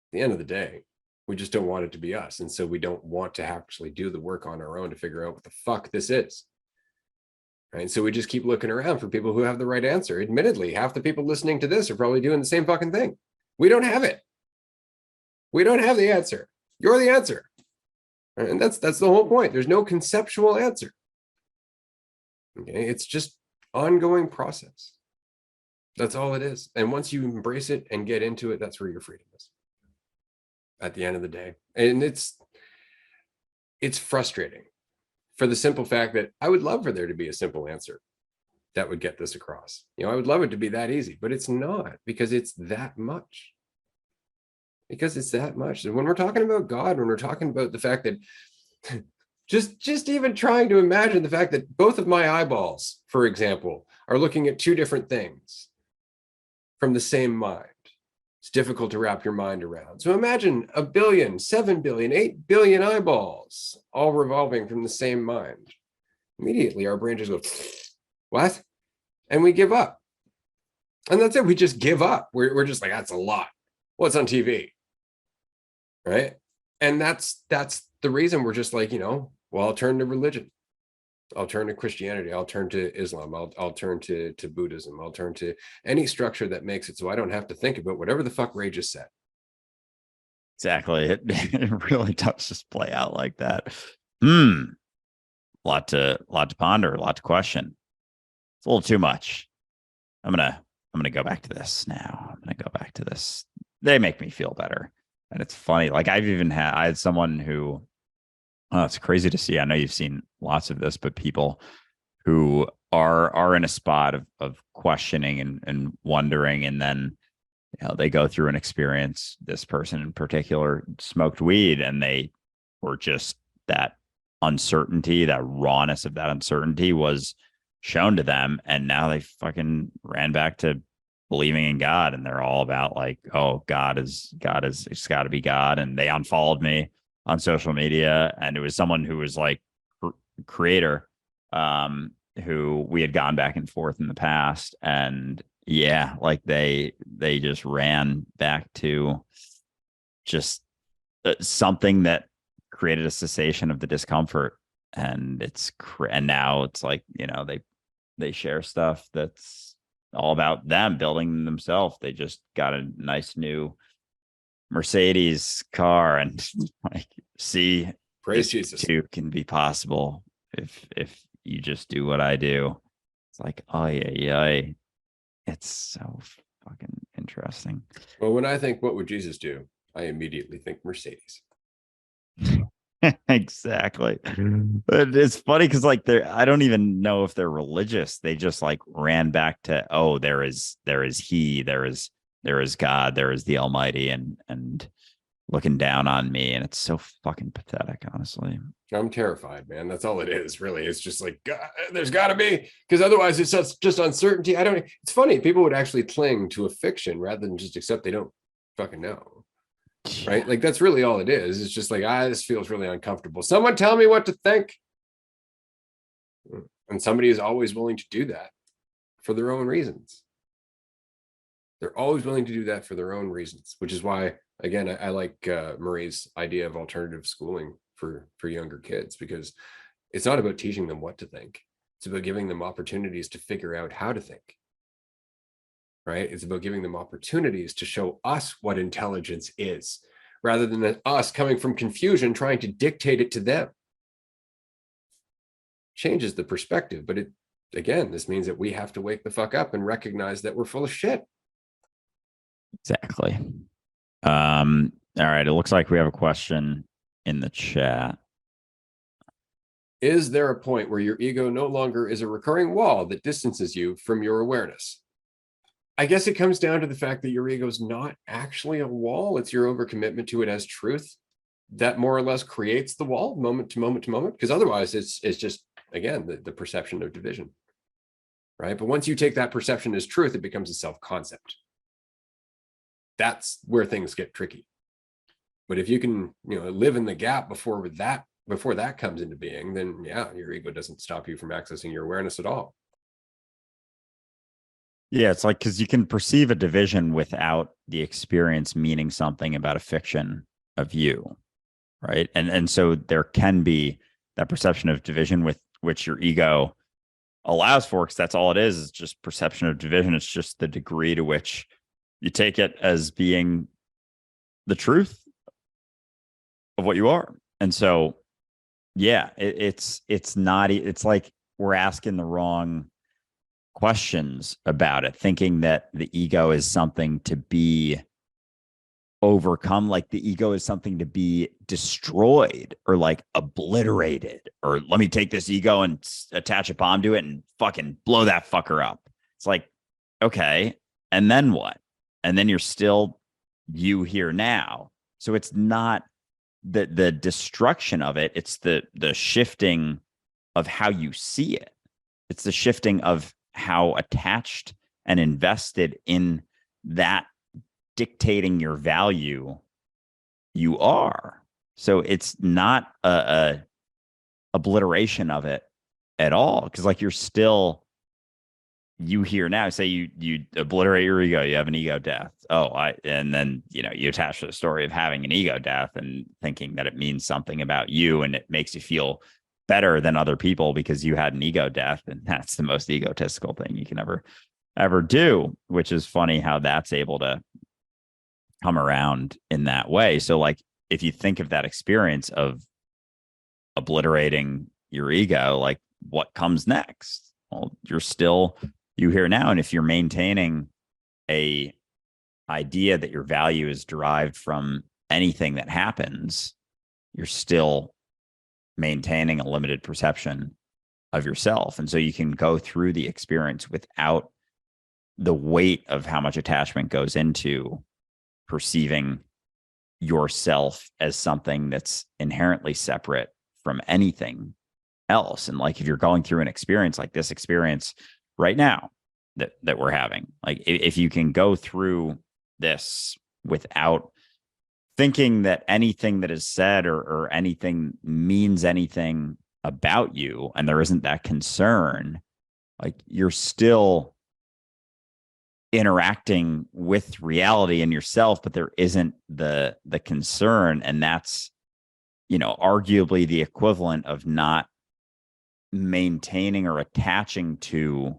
At the end of the day, we just don't want it to be us. And so we don't want to actually do the work on our own to figure out what the fuck this is. Right. So we just keep looking around for people who have the right answer. Admittedly, half the people listening to this are probably doing the same fucking thing. We don't have it. We don't have the answer. You're the answer. And that's the whole point. There's no conceptual answer. Okay, it's just ongoing process. That's all it is. And once you embrace it and get into it, that's where your freedom is. At the end of the day. And it's frustrating for the simple fact that I would love for there to be a simple answer. that would get this across. I would love it to be that easy, but it's not, because it's that much. Because it's that much. And when we're talking about God, when we're talking about the fact that just even trying to imagine the fact that both of my eyeballs, for example, are looking at two different things from the same mind. It's difficult to wrap your mind around. So imagine 1 billion, 7 billion, 8 billion eyeballs all revolving from the same mind. Immediately our brain just goes, what? And we give up. And that's it. We just give up. We're just like, that's a lot. What's on TV? Right? And that's the reason we're just like, well, I'll turn to religion. I'll turn to Christianity. I'll turn to Islam. I'll turn to Buddhism. I'll turn to any structure that makes it so I don't have to think about whatever the fuck Ray just said. Exactly. It really does just play out like that. A lot to ponder, a lot to question. It's a little too much. I'm gonna go back to this now. I'm gonna go back to this. They make me feel better. And it's funny. Like I had someone who, oh, it's crazy to see. I know you've seen lots of this, but people who are in a spot of questioning and wondering, and then they go through an experience. This person in particular smoked weed, and they were just, that uncertainty, that rawness of that uncertainty was shown to them, and now they fucking ran back to believing in God, and they're all about like, oh, God is it's got to be God, and they unfollowed me on social media, and it was someone who was like creator, who we had gone back and forth in the past, and yeah, like they just ran back to just something that created a cessation of the discomfort, and and now it's like, they share stuff that's all about them building themselves. They just got a nice new Mercedes car, and like, see, praise Jesus, too can be possible if you just do what I do. It's like, oh yeah, it's so fucking interesting. Well, when I think what would Jesus do, I immediately think Mercedes. Exactly. But it's funny because like I don't even know if they're religious. They just like ran back to, oh, there is he, there is God, there is the Almighty, and looking down on me. And it's so fucking pathetic, honestly. I'm terrified, man. That's all it is, really. It's just like, God, there's got to be, because otherwise it's just uncertainty. It's funny. People would actually cling to a fiction rather than just accept they don't fucking know. Right? Like, that's really all it is. It's just like, this feels really uncomfortable. Someone tell me what to think. And somebody is always willing to do that for their own reasons. They're always willing to do that for their own reasons, which is why, again, I like Marie's idea of alternative schooling for younger kids, because it's not about teaching them what to think. It's about giving them opportunities to figure out how to think. Right? It's about giving them opportunities to show us what intelligence is, rather than us coming from confusion trying to dictate it to them. Changes the perspective, but this means that we have to wake the fuck up and recognize that we're full of shit. Exactly. All right. It looks like we have a question in the chat. Is there a point where your ego no longer is a recurring wall that distances you from your awareness? I guess it comes down to the fact that your ego is not actually a wall. It's your overcommitment to it as truth that more or less creates the wall moment to moment to moment. Because otherwise it's just, again, the perception of division. Right? But once you take that perception as truth, it becomes a self-concept. That's where things get tricky. But if you can, live in the gap before that comes into being, then yeah, your ego doesn't stop you from accessing your awareness at all. Yeah, it's like, because you can perceive a division without the experience meaning something about a fiction of you, right? And so there can be that perception of division with which your ego allows for, because that's all it is just perception of division. It's just the degree to which you take it as being the truth of what you are. And so, yeah, it's like we're asking the wrong questions about it, thinking that the ego is something to be overcome. Like the ego is something to be destroyed or like obliterated, or let me take this ego and attach a bomb to it and fucking blow that fucker up. It's like, okay, and then what? And then you're still you here now. So it's not the destruction of it, it's the shifting of how you see it. It's the shifting of how attached and invested in that dictating your value you are. So it's not a obliteration of it at all, because like you're still you here now. Say you obliterate your ego, you have an ego death. And then you attach to the story of having an ego death and thinking that it means something about you, and it makes you feel better than other people because you had an ego death, and that's the most egotistical thing you can ever do, which is funny how that's able to come around in that way. So like if you think of that experience of obliterating your ego, like what comes next? Well, you're still you here now. And if you're maintaining a idea that your value is derived from anything that happens, you're still maintaining a limited perception of yourself. And so you can go through the experience without the weight of how much attachment goes into perceiving yourself as something that's inherently separate from anything else. And like if you're going through an experience like this experience right now that we're having, like if you can go through this without thinking that anything that is said or anything means anything about you, and there isn't that concern, like you're still interacting with reality and yourself, but there isn't the concern. And that's arguably the equivalent of not maintaining or attaching to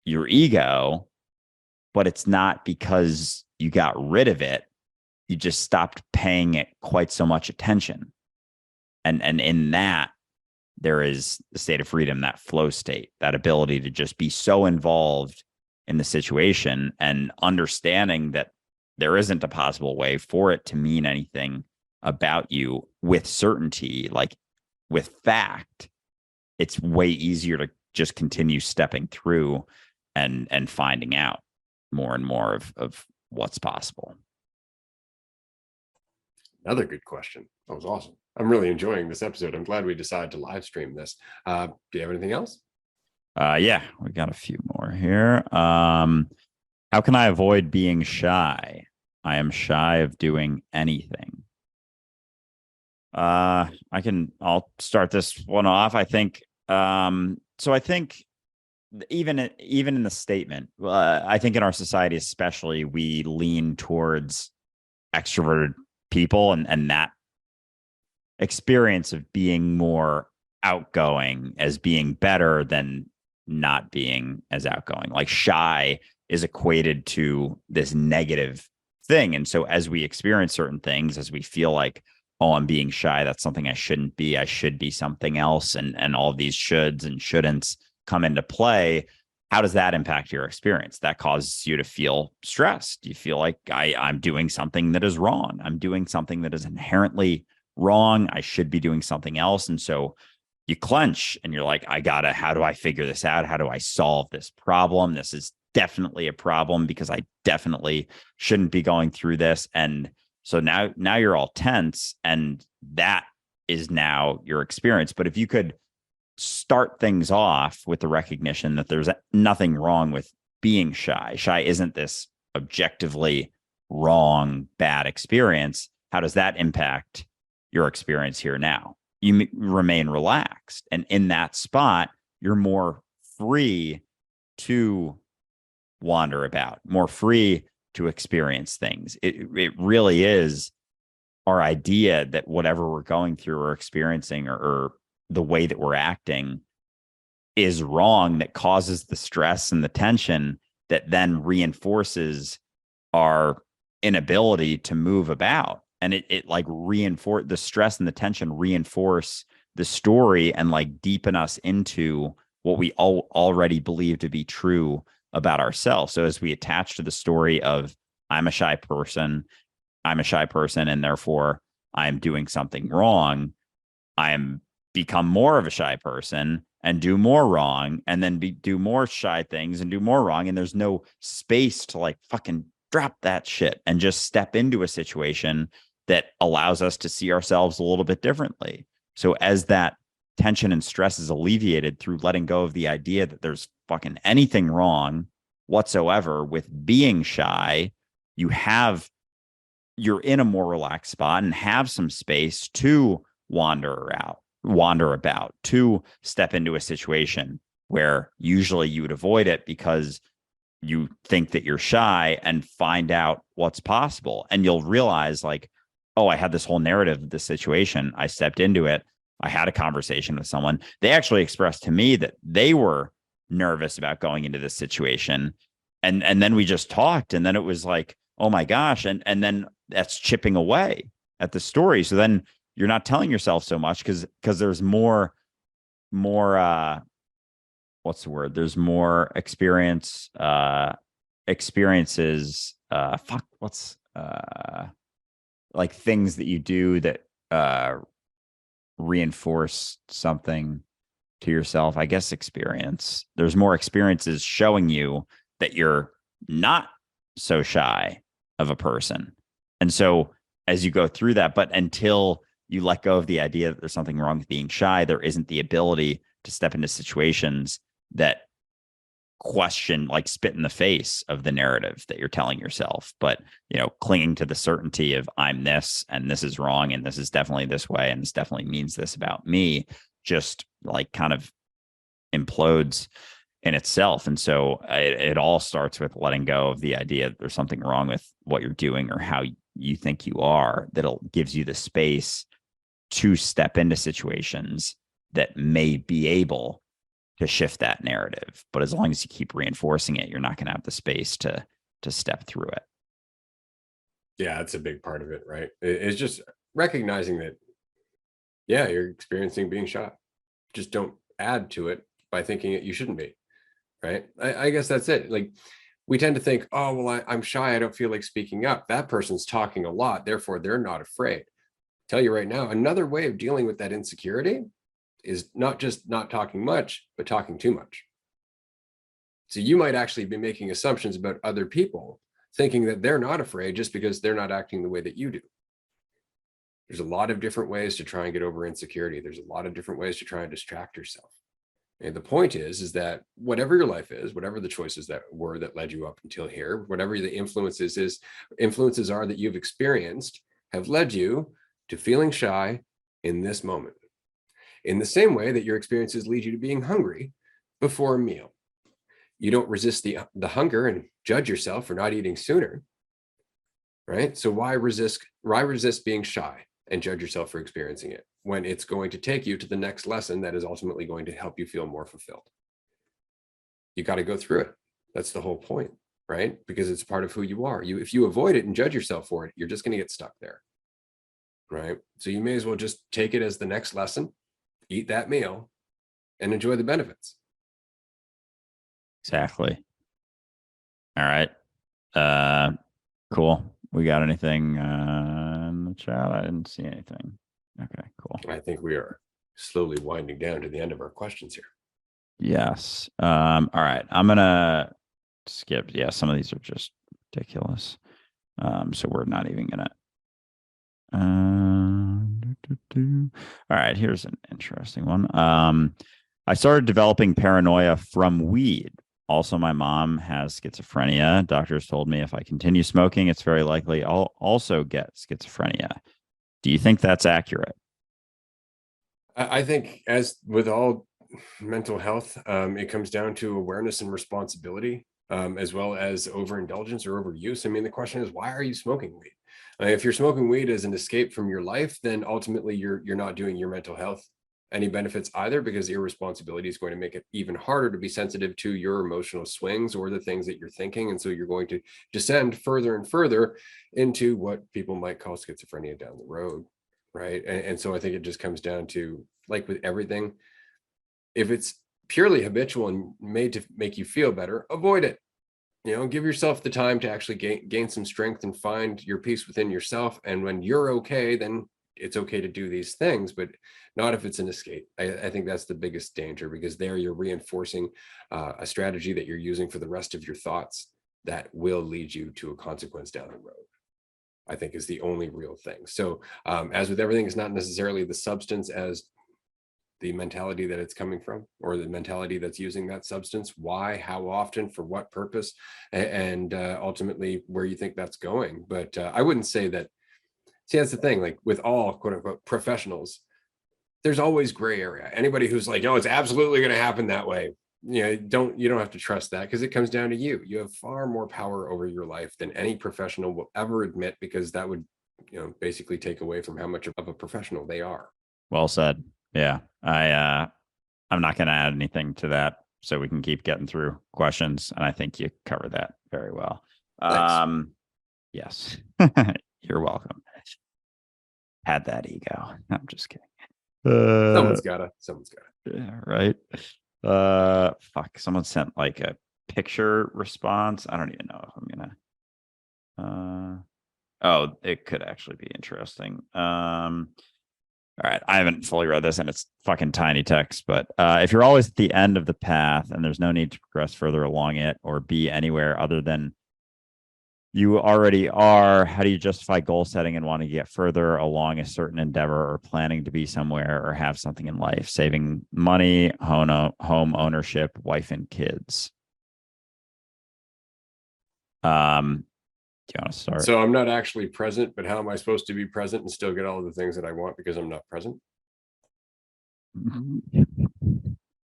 your ego, but it's not because you got rid of it, you just stopped paying it quite so much attention. And in that, there is the state of freedom, that flow state, that ability to just be so involved in the situation and understanding that there isn't a possible way for it to mean anything about you with certainty. Like with fact, it's way easier to just continue stepping through and finding out more and more of what's possible. Another good question. That was awesome. I'm really enjoying this episode. I'm glad we decided to live stream this. Do you have anything else? Yeah, we got a few more here. How can I avoid being shy? I am shy of doing anything. I'll start this one off. I think, I think even in the statement, I think in our society, especially, we lean towards extroverted people and that experience of being more outgoing as being better than not being as outgoing. Like shy is equated to this negative thing. And so as we experience certain things, as we feel like, oh, I'm being shy, that's something I shouldn't be, I should be something else, and all these shoulds and shouldn'ts come into play, how does that impact your experience? That causes you to feel stressed. You feel like I'm doing something that is wrong. I'm doing something that is inherently wrong. I should be doing something else. And so you clench and you're like, how do I figure this out? How do I solve this problem? This is definitely a problem because I definitely shouldn't be going through this. And so now you're all tense, and that is now your experience. But if you could start things off with the recognition that there's nothing wrong with being shy. Shy isn't this objectively wrong, bad experience. How does that impact your experience here now? You remain relaxed. And in that spot, you're more free to wander about, more free to experience things. It really is our idea that whatever we're going through or experiencing or the way that we're acting is wrong, that causes the stress and the tension that then reinforces our inability to move about. And it like reinforce the stress and the tension, reinforce the story and like deepen us into what we already believe to be true about ourselves. So as we attach to the story of I'm a shy person. And therefore I'm doing something wrong. I am become more of a shy person and do more wrong, and then do more shy things and do more wrong. And there's no space to like fucking drop that shit and just step into a situation that allows us to see ourselves a little bit differently. So as that tension and stress is alleviated through letting go of the idea that there's fucking anything wrong whatsoever with being shy, you're in a more relaxed spot and have some space to wander about, to step into a situation where usually you would avoid it because you think that you're shy, and find out what's possible. And you'll realize like, oh, I had this whole narrative of this situation. I stepped into it. I had a conversation with someone. They actually expressed to me that they were nervous about going into this situation. And then we just talked, and then it was like, oh my gosh. And then that's chipping away at the story. So then you're not telling yourself so much because there's more what's the word? There's more experiences, what's like things that you do that reinforce something to yourself. I guess experience. There's more experiences showing you that you're not so shy of a person. And so as you go through that, but until you let go of the idea that there's something wrong with being shy, there isn't the ability to step into situations that question, like spit in the face of the narrative that you're telling yourself. But, clinging to the certainty of I'm this and this is wrong and this is definitely this way and this definitely means this about me, just like kind of implodes in itself. And so it all starts with letting go of the idea that there's something wrong with what you're doing or how you think you are, that'll gives you the space to step into situations that may be able to shift that narrative. But as long as you keep reinforcing it, you're not going to have the space to step through it. Yeah, that's a big part of it, right? It's just recognizing that, yeah, you're experiencing being shy. Just don't add to it by thinking that you shouldn't be, right? I guess that's it. Like, we tend to think, oh, well, I'm shy. I don't feel like speaking up. That person's talking a lot. Therefore, they're not afraid. Tell you right now, another way of dealing with that insecurity is not just not talking much, but talking too much. So you might actually be making assumptions about other people, thinking that they're not afraid just because they're not acting the way that you do. There's a lot of different ways to try and get over insecurity. There's a lot of different ways to try and distract yourself. And the point is that whatever your life is, whatever the choices that were that led you up until here, whatever the influences are that you've experienced have led you to feeling shy in this moment. In the same way that your experiences lead you to being hungry before a meal. You don't resist the hunger and judge yourself for not eating sooner, right? So why resist being shy and judge yourself for experiencing it when it's going to take you to the next lesson that is ultimately going to help you feel more fulfilled? You got to go through it. That's the whole point, right? Because it's part of who you are. If you avoid it and judge yourself for it, you're just going to get stuck there, right? So you may as well just take it as the next lesson, eat that meal, and enjoy the benefits. Exactly. All right. Cool. We got anything in the chat? I didn't see anything. Okay, cool. I think we are slowly winding down to the end of our questions here. Yes. All right. I'm gonna skip. Yeah, some of these are just ridiculous. So we're not even gonna. All right. Here's an interesting one. I started developing paranoia from weed. Also, my mom has schizophrenia. Doctors told me if I continue smoking, it's very likely I'll also get schizophrenia. Do you think that's accurate? I think, as with all mental health, it comes down to awareness and responsibility, as well as overindulgence or overuse. I mean, the question is, why are you smoking weed? If you're smoking weed as an escape from your life, then ultimately you're not doing your mental health any benefits either, because irresponsibility is going to make it even harder to be sensitive to your emotional swings or the things that you're thinking. And so you're going to descend further and further into what people might call schizophrenia down the road, right? And so I think it just comes down to, like with everything, if it's purely habitual and made to make you feel better, avoid it. give yourself the time to actually gain some strength and find your peace within yourself. And when you're okay, then it's okay to do these things, but not if it's an escape. I think that's the biggest danger, because there you're reinforcing a strategy that you're using for the rest of your thoughts that will lead you to a consequence down the road, I think, is the only real thing. So as with everything, it's not necessarily the substance as the mentality that it's coming from, or the mentality that's using that substance, why, how often, for what purpose, and ultimately where you think that's going. But I wouldn't say that. See, that's the thing, like with all quote unquote professionals, there's always gray area. Anybody who's like, oh, it's absolutely going to happen that way, you don't have to trust that, because it comes down to you. You have far more power over your life than any professional will ever admit, because that would basically take away from how much of a professional they are. Well said. Yeah. I'm not going to add anything to that, so we can keep getting through questions. And I think you covered that very well. Thanks. Yes. You're welcome. Had that ego. I'm just kidding. Someone's gotta. Yeah, right. Fuck. Someone sent like a picture response. I don't even know if I'm gonna. Oh, it could actually be interesting. All right, I haven't fully read this, and it's fucking tiny text. But if you're always at the end of the path and there's no need to progress further along it or be anywhere other than you already are, how do you justify goal setting and wanting to get further along a certain endeavor, or planning to be somewhere or have something in life, saving money, home ownership, wife and kids? Do you want to start? So I'm not actually present, but how am I supposed to be present and still get all of the things that I want because I'm not present?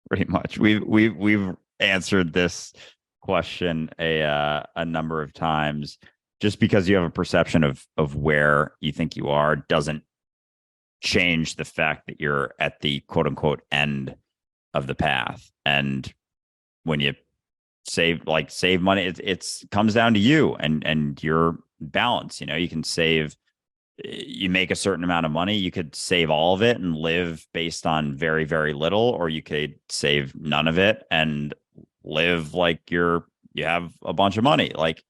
Pretty much. We've answered this question a number of times. Just because you have a perception of where you think you are doesn't change the fact that you're at the quote unquote end of the path. And when you save money, it's comes down to you and your balance. You can save, you make a certain amount of money, you could save all of it and live based on very, very little, or you could save none of it and live like you have a bunch of money. Like,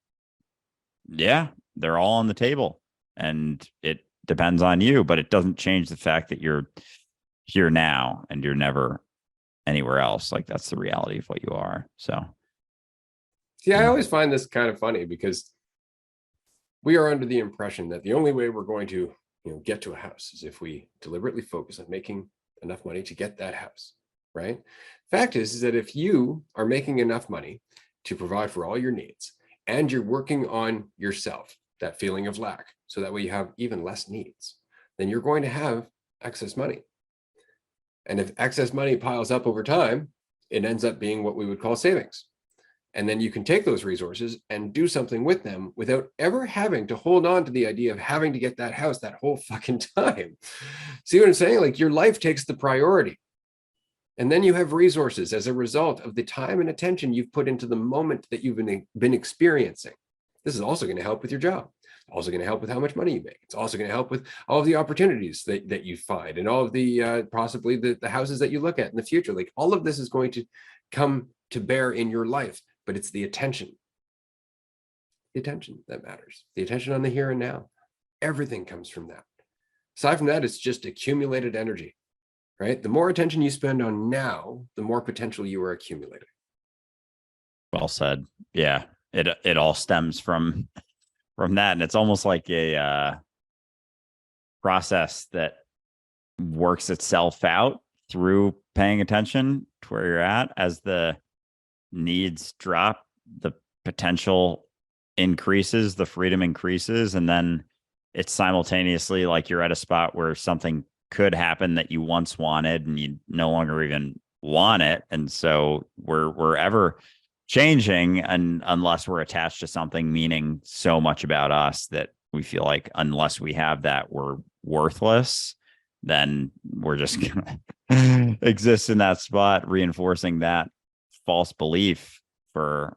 yeah, they're all on the table, and it depends on you, but it doesn't change the fact that you're here now and you're never anywhere else. Like, that's the reality of what you are. So See, I always find this kind of funny, because we are under the impression that the only way we're going to get to a house is if we deliberately focus on making enough money to get that house, right? Fact is that if you are making enough money to provide for all your needs, and you're working on yourself, that feeling of lack, so that way you have even less needs, then you're going to have excess money. And if excess money piles up over time, it ends up being what we would call savings. And then you can take those resources and do something with them without ever having to hold on to the idea of having to get that house that whole fucking time. See what I'm saying? Like, your life takes the priority. And then you have resources as a result of the time and attention you've put into the moment that you've been experiencing. This is also going to help with your job. Also going to help with how much money you make. It's also going to help with all of the opportunities that you find, and all of the possibly the houses that you look at in the future. Like, all of this is going to come to bear in your life, but it's the attention that matters. The attention on the here and now. Everything comes from that. Aside from that, it's just accumulated energy, right? The more attention you spend on now, the more potential you are accumulating. well said. Yeah, it all stems from that, and it's almost like a process that works itself out through paying attention to where you're at. As the needs drop, the potential increases, the freedom increases, and then it's simultaneously like you're at a spot where something could happen that you once wanted and you no longer even want it. And so we're ever changing, and unless we're attached to something meaning so much about us that we feel like unless we have that, we're worthless, then we're just gonna exist in that spot, reinforcing that false belief for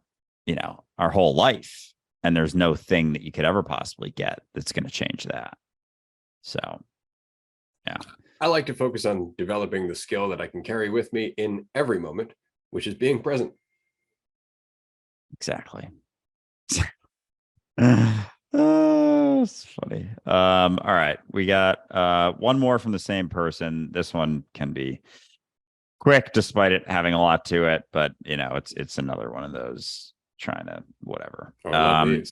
our whole life. And there's no thing that you could ever possibly get that's going to change that. So yeah, I like to focus on developing the skill that I can carry with me in every moment, which is being present. exactly. It's funny. All right. We got one more from the same person. This one can be quick despite it having a lot to it, but it's another one of those trying to whatever. Oh, I love these.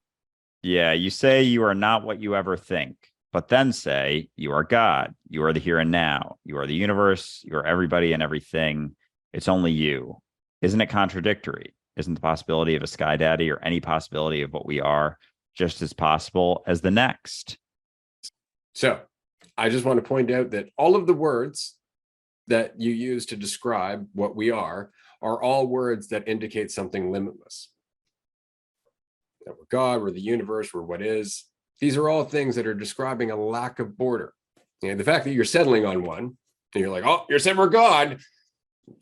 Yeah, you say you are not what you ever think, but then say you are God. You are the here and now. You are the universe. You are everybody and everything. It's only you. Isn't it contradictory? Isn't the possibility of a sky daddy or any possibility of what we are just as possible as the next? So I just want to point out that all of the words that you use to describe what we are all words that indicate something limitless. That we're God, we're the universe, we're what is. These are all things that are describing a lack of border. And the fact that you're settling on one, and you're like, oh, you're saying we're God,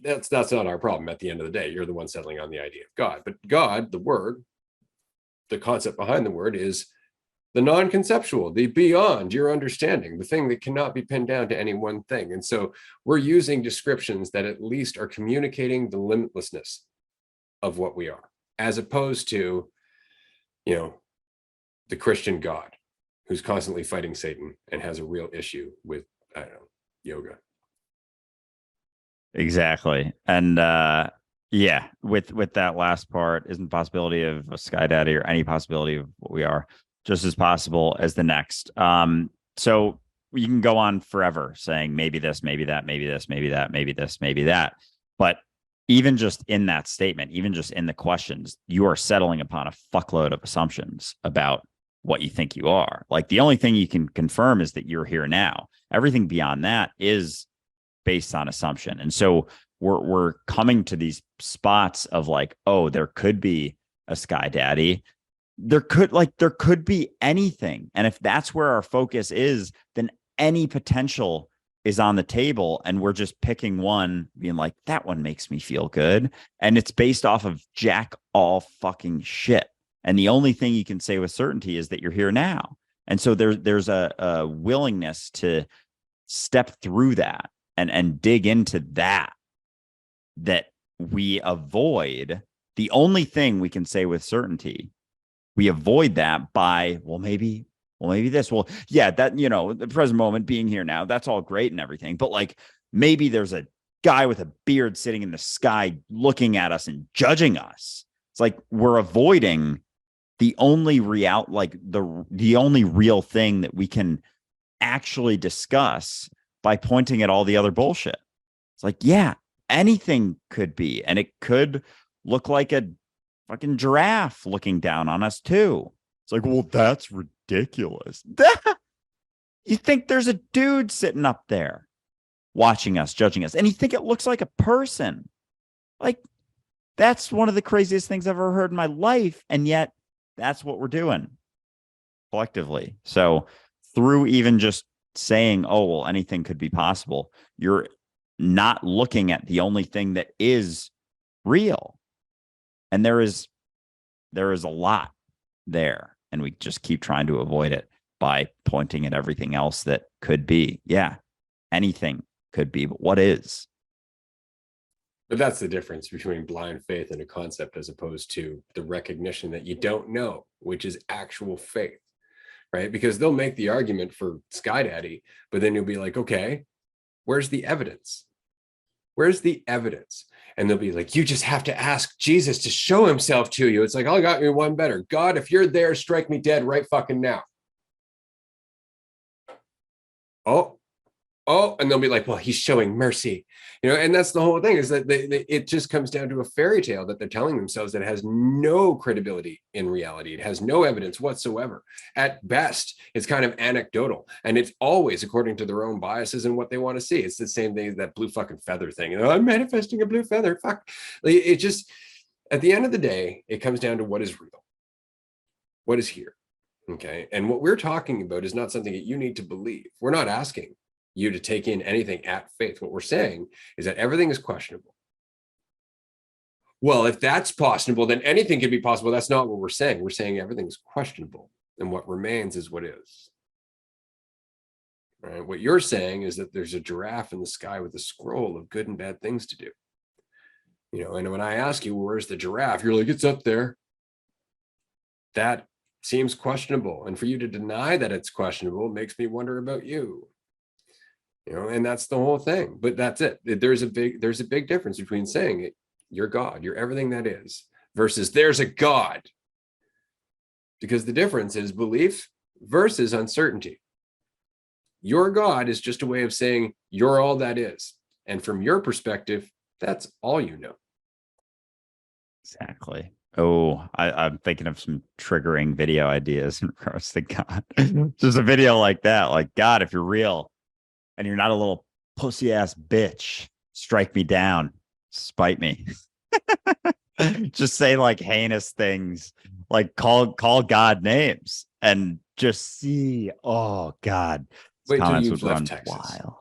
that's not our problem at the end of the day. You're the one settling on the idea of God. But God, the word, the concept behind the word is the non-conceptual, the beyond your understanding, the thing that cannot be pinned down to any one thing. And so we're using descriptions that at least are communicating the limitlessness of what we are, as opposed to, the Christian God who's constantly fighting Satan and has a real issue with, I don't know, yoga. Exactly. And yeah, with that last part, isn't the possibility of a sky daddy or any possibility of what we are just as possible as the next. So you can go on forever saying maybe this, maybe that, maybe this, maybe that, maybe this, maybe that. But even just in that statement, even just in the questions, you are settling upon a fuckload of assumptions about what you think you are. Like the only thing you can confirm is that you're here now. Everything beyond that is based on assumption. And so we're coming to these spots of like, oh, there could be a sky daddy. There could be anything. And if that's where our focus is, then any potential is on the table, and we're just picking one, being like, that one makes me feel good. And it's based off of jack all fucking shit. And the only thing you can say with certainty is that you're here now. And so there's a willingness to step through that and dig into that we avoid. The only thing we can say with certainty, we avoid that by, well, maybe this. Well, yeah, that, the present moment, being here now, that's all great and everything. But like, maybe there's a guy with a beard sitting in the sky looking at us and judging us. It's like we're avoiding the only the only real thing that we can actually discuss by pointing at all the other bullshit. It's like, yeah, anything could be. And it could look like a fucking giraffe looking down on us too. It's like, well, that's ridiculous. You think there's a dude sitting up there watching us, judging us, and you think it looks like a person. Like, that's one of the craziest things I've ever heard in my life. And yet that's what we're doing collectively. So through even just saying, oh, well, anything could be possible, you're not looking at the only thing that is real. And there is a lot there, and we just keep trying to avoid it by pointing at everything else that could be. Yeah, anything could be, but what is? But that's the difference between blind faith and a concept, as opposed to the recognition that you don't know, which is actual faith, right? Because they'll make the argument for Sky Daddy, but then you'll be like, okay, where's the evidence? Where's the evidence? And they'll be like, you just have to ask Jesus to show himself to you. It's like, oh, I got you one better. God, if you're there, strike me dead right fucking now. Oh, and they'll be like, well, he's showing mercy, and that's the whole thing, is that it just comes down to a fairy tale that they're telling themselves that has no credibility in reality. It has no evidence whatsoever. At best, it's kind of anecdotal, and it's always according to their own biases and what they want to see. It's the same thing as that blue fucking feather thing. I'm manifesting a blue feather. Fuck. It just, at the end of the day, it comes down to what is real, what is here. Okay. And what we're talking about is not something that you need to believe. We're not asking you to take in anything at faith. What we're saying is that everything is questionable. Well, if that's possible, then anything can be possible. That's not what we're saying. We're saying everything is questionable, and what remains is what is. Right? What you're saying is that there's a giraffe in the sky with a scroll of good and bad things to do. And when I ask you, where's the giraffe? You're like, it's up there. that seems questionable. And for you to deny that it's questionable makes me wonder about you. And that's the whole thing. But that's it. There's a big difference between saying it, you're God, you're everything that is, versus there's a God. Because the difference is belief versus uncertainty. Your God is just a way of saying you're all that is. And from your perspective, that's all you know. Exactly. Oh, I'm thinking of some triggering video ideas in regards to God. Just a video like that. Like, God, if you're real and you're not a little pussy ass bitch, strike me down, spite me. Just say like heinous things, like call God names and just see, oh God. Wait till Comments you've would run left Texas. wild.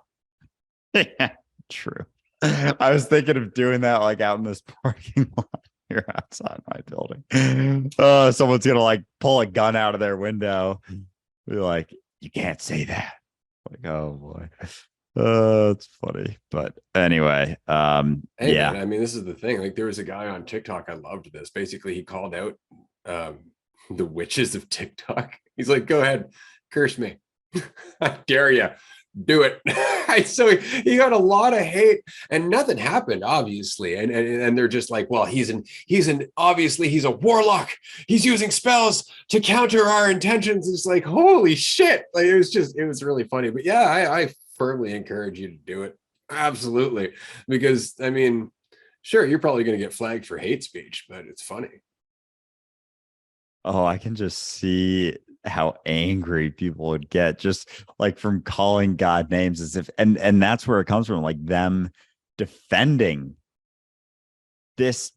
Yeah, true. I was thinking of doing that like out in this parking lot here outside my building. Someone's gonna like pull a gun out of their window. Be like, you can't say that. Like, oh boy. It's funny. But anyway, Hey yeah. man, I mean, this is the thing. Like there was a guy on TikTok, I loved this. Basically, he called out the witches of TikTok. He's like, go ahead, curse me. I dare you. Do it. So he got a lot of hate and nothing happened, obviously. And they're just like, well, obviously he's a warlock. He's using spells to counter our intentions. It's like, holy shit. Like it was really funny. But yeah, I firmly encourage you to do it. Absolutely. Because I mean, sure, you're probably going to get flagged for hate speech, but it's funny. Oh, I can just see how angry people would get just like from calling God names as if and that's where it comes from, like them defending this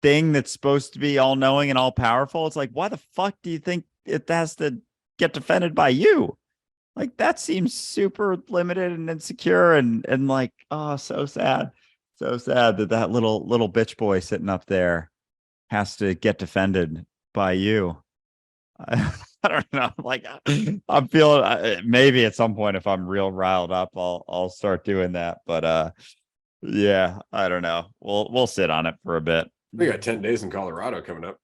thing that's supposed to be all knowing and all powerful. It's like, why the fuck do you think it has to get defended by you? Like that seems super limited and insecure and like, oh, so sad. So sad that little bitch boy sitting up there has to get defended by you. I don't know. Like I'm feeling maybe at some point if I'm real riled up, I'll start doing that. But yeah, I don't know. We'll sit on it for a bit. We got 10 days in Colorado coming up.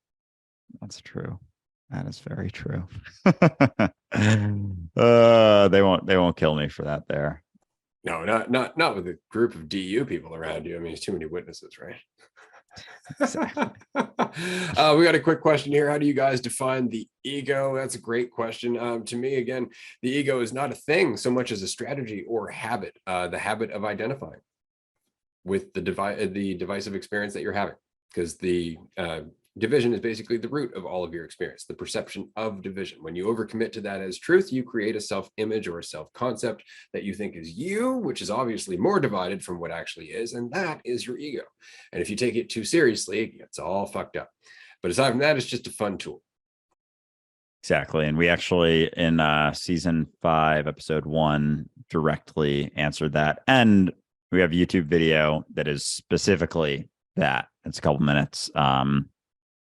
That's true. That is very true. They won't kill me for that there. No, not with a group of DU people around you. I mean, there's too many witnesses, right? Exactly. We got a quick question here. How do you guys define the ego? That's a great question. To me, again, the ego is not a thing so much as a strategy or habit, the habit of identifying with the divisive experience that you're having, because the division is basically the root of all of your experience, the perception of division. When you overcommit to that as truth, you create a self-image or a self-concept that you think is you, which is obviously more divided from what actually is, and that is your ego. And if you take it too seriously, it gets all fucked up. But aside from that, it's just a fun tool. Exactly. And we actually, in season 5, episode 1, directly answered that. And we have a YouTube video that is specifically that. It's a couple minutes.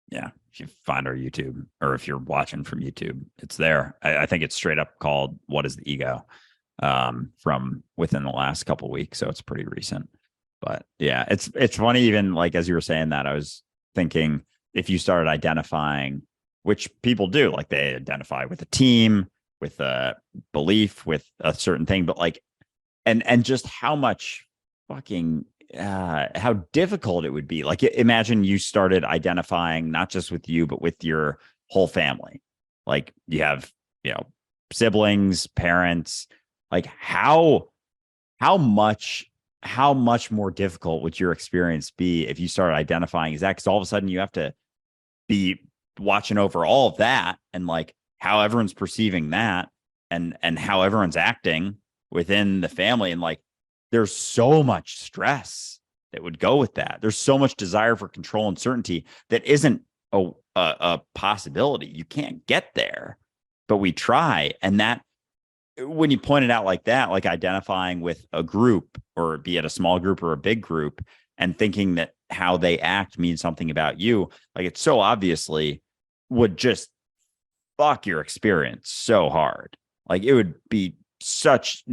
Yeah, if you find our YouTube, or if you're watching from YouTube, it's there. I think it's straight up called "What is the Ego?" From within the last couple of weeks, so it's pretty recent. But yeah, it's funny. Even like as you were saying that, I was thinking if you started identifying, which people do, like they identify with a team, with a belief, with a certain thing, but like, and just how much fucking how difficult it would be. Like imagine you started identifying not just with you, but with your whole family. Like you have, siblings, parents, like how much more difficult would your experience be if you started identifying as that? Because all of a sudden you have to be watching over all of that and like how everyone's perceiving that and how everyone's acting within the family. And like, there's so much stress that would go with that. There's so much desire for control and certainty that isn't a possibility. You can't get there, but we try. And that, when you point it out like that, like identifying with a group, or be it a small group or a big group, and thinking that how they act means something about you, like it so obviously would just fuck your experience so hard. Like it would be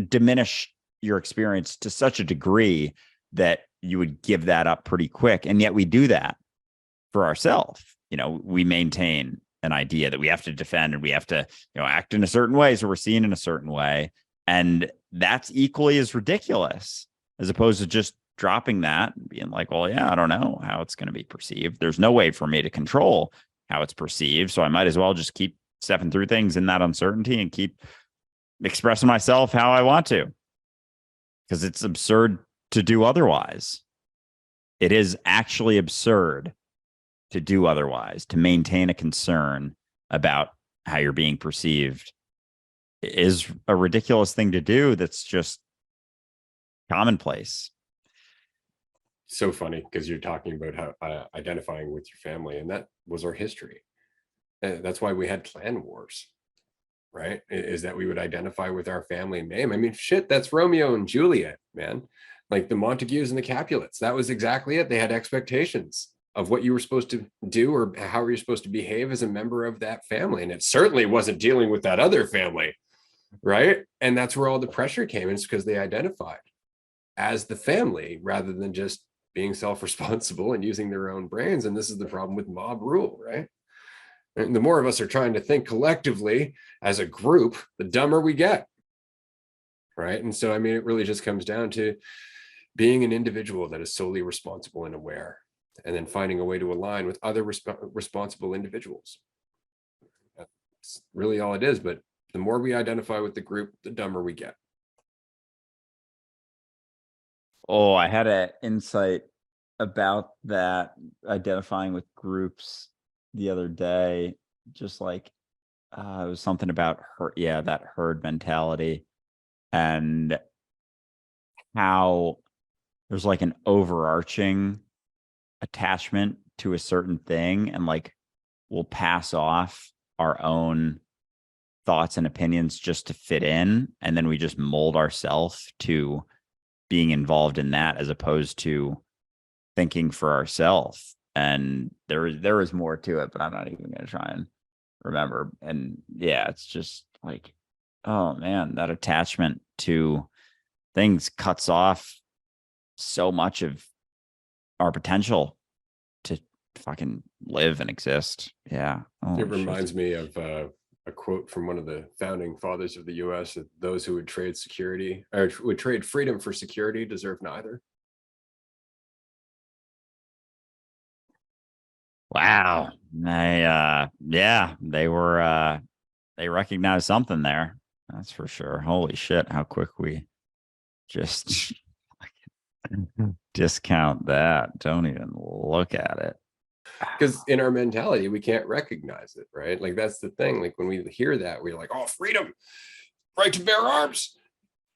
diminish your experience to such a degree that you would give that up pretty quick. And yet we do that for ourselves. We maintain an idea that we have to defend and we have to, act in a certain way. So we're seen in a certain way. And that's equally as ridiculous as opposed to just dropping that and being like, well, yeah, I don't know how it's going to be perceived. There's no way for me to control how it's perceived. So I might as well just keep stepping through things in that uncertainty and keep expressing myself how I want to. Because it's absurd to do otherwise. It is actually absurd to do otherwise, to maintain a concern about how you're being perceived is a ridiculous thing to do. That's just commonplace. So funny because you're talking about how identifying with your family, and that was our history. That's why we had clan wars, right? Is that we would identify with our family name. I mean, shit, that's Romeo and Juliet, man. Like the Montagues and the Capulets. That was exactly it. They had expectations of what you were supposed to do or how you're supposed to behave as a member of that family. And it certainly wasn't dealing with that other family, right? And that's where all the pressure came. It's because they identified as the family rather than just being self-responsible and using their own brains. And this is the problem with mob rule, right? And the more of us are trying to think collectively as a group, the dumber we get, right? And so, I mean, it really just comes down to being an individual that is solely responsible and aware, and then finding a way to align with other responsible individuals. That's really all it is. But the more we identify with the group, the dumber we get. Oh, I had an insight about that, identifying with groups the other day. Just like it was something about that herd mentality, and how there's like an overarching attachment to a certain thing, and like we'll pass off our own thoughts and opinions just to fit in, and then we just mold ourselves to being involved in that as opposed to thinking for ourselves. And there is more to it, but I'm not even going to try and remember. And yeah, it's just like, oh man, that attachment to things cuts off so much of our potential to fucking live and exist. Yeah. It reminds me of a quote from one of the founding fathers of the US, that those who would trade security or would trade freedom for security deserve neither. Wow. They recognized something there. That's for sure. Holy shit, how quick we just discount that. Don't even look at it. Because in our mentality, we can't recognize it, right? Like that's the thing. Like when we hear that, we're like, oh, freedom, right to bear arms,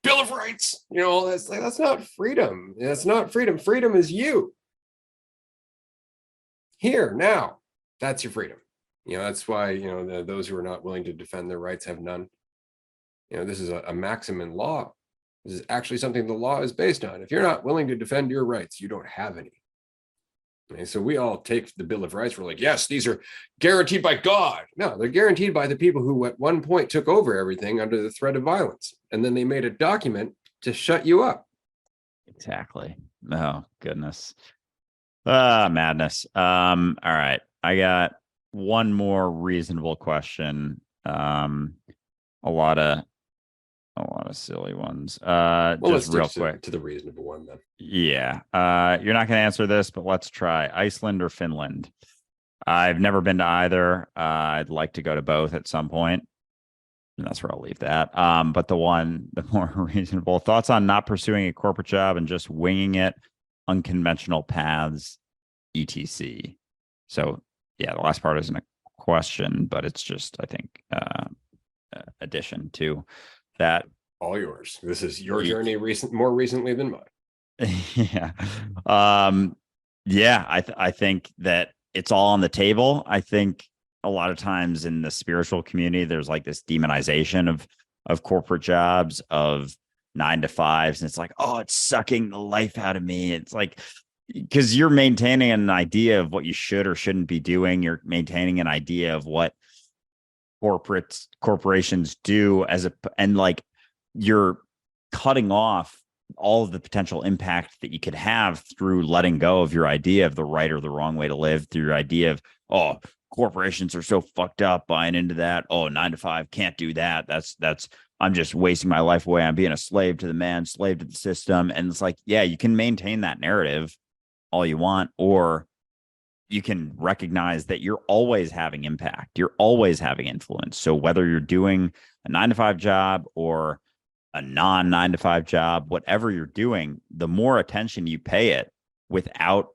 Bill of Rights. That's not freedom. That's not freedom. Freedom is you. Here, now, that's your freedom. That's why, those who are not willing to defend their rights have none. This is a maxim in law. This is actually something the law is based on. If you're not willing to defend your rights, you don't have any. Okay, so we all take the Bill of Rights. We're like, yes, these are guaranteed by God. No, they're guaranteed by the people who at one point took over everything under the threat of violence. And then they made a document to shut you up. Exactly. Oh, goodness. Madness. All right. I got one more reasonable question. A lot of silly ones. Just real quick to the reasonable one then. Yeah. You're not going to answer this, but let's try. Iceland or Finland? I've never been to either. I'd like to go to both at some point. And that's where I'll leave that. But the more reasonable thoughts on not pursuing a corporate job and just winging it, unconventional paths, etc. So yeah, the last part isn't a question, but it's just, I think, addition to that. All yours. This is your journey more recently than mine. Yeah. I think that it's all on the table. I think a lot of times in the spiritual community, there's like this demonization of corporate jobs, of 9-to-5s. And it's like, oh, it's sucking the life out of me. It's like, because you're maintaining an idea of what you should or shouldn't be doing. You're maintaining an idea of what corporations do and like you're cutting off all of the potential impact that you could have through letting go of your idea of the right or the wrong way to live, through your idea of, oh, corporations are so fucked up, buying into that. Oh, 9 to 5, can't do that. That's I'm just wasting my life away. I'm being a slave to the man, slave to the system. And it's like, yeah, you can maintain that narrative all you want, or you can recognize that you're always having impact. You're always having influence. So whether you're doing a 9 to 5 job or a non 9 to 5 job, whatever you're doing, the more attention you pay it without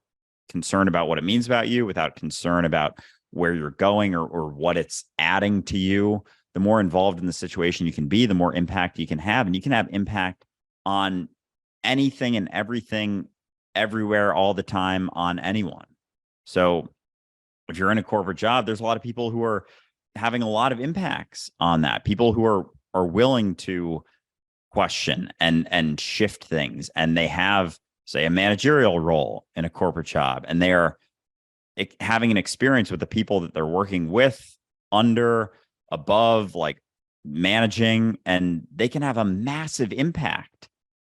concern about what it means about you, without concern about where you're going or what it's adding to you, the more involved in the situation you can be, the more impact you can have. And you can have impact on anything and everything, everywhere, all the time, on anyone. So if you're in a corporate job, there's a lot of people who are having a lot of impacts on that. People who are willing to question and shift things, and they have, say, a managerial role in a corporate job, and they are having an experience with the people that they're working with, under, above, like managing, and they can have a massive impact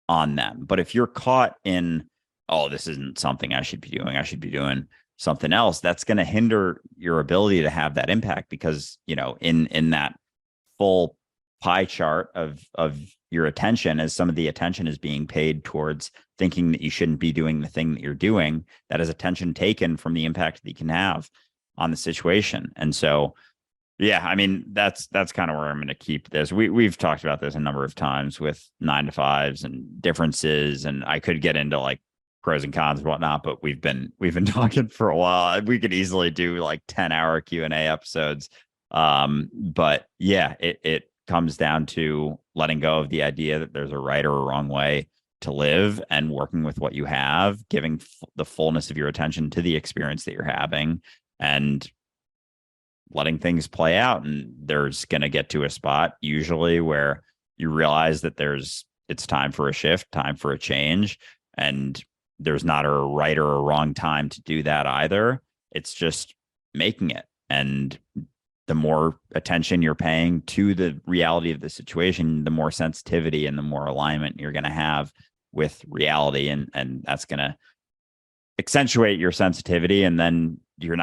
on them. But if you're caught in, oh, this isn't something I should be doing, I should be doing something else, that's going to hinder your ability to have that impact, because, you know, in that full pie chart of your attention, as some of the attention is being paid towards thinking that you shouldn't be doing the thing that you're doing, that is attention taken from the impact that you can have on the situation. And so, yeah, I mean, that's kind of where I'm going to keep this. We've talked about this a number of times with 9 to 5s and differences, and I could get into like pros and cons and whatnot, but we've been talking for a while. We could easily do like 10-hour Q&A episodes. But yeah, it comes down to letting go of the idea that there's a right or a wrong way to live, and working with what you have, giving the fullness of your attention to the experience that you're having, and letting things play out. And there's going to get to a spot usually where you realize that it's time for a shift, time for a change, and there's not a right or a wrong time to do that either. It's just making it. And the more attention you're paying to the reality of the situation, the more sensitivity and the more alignment you're going to have with reality. And that's going to accentuate your sensitivity. And then you're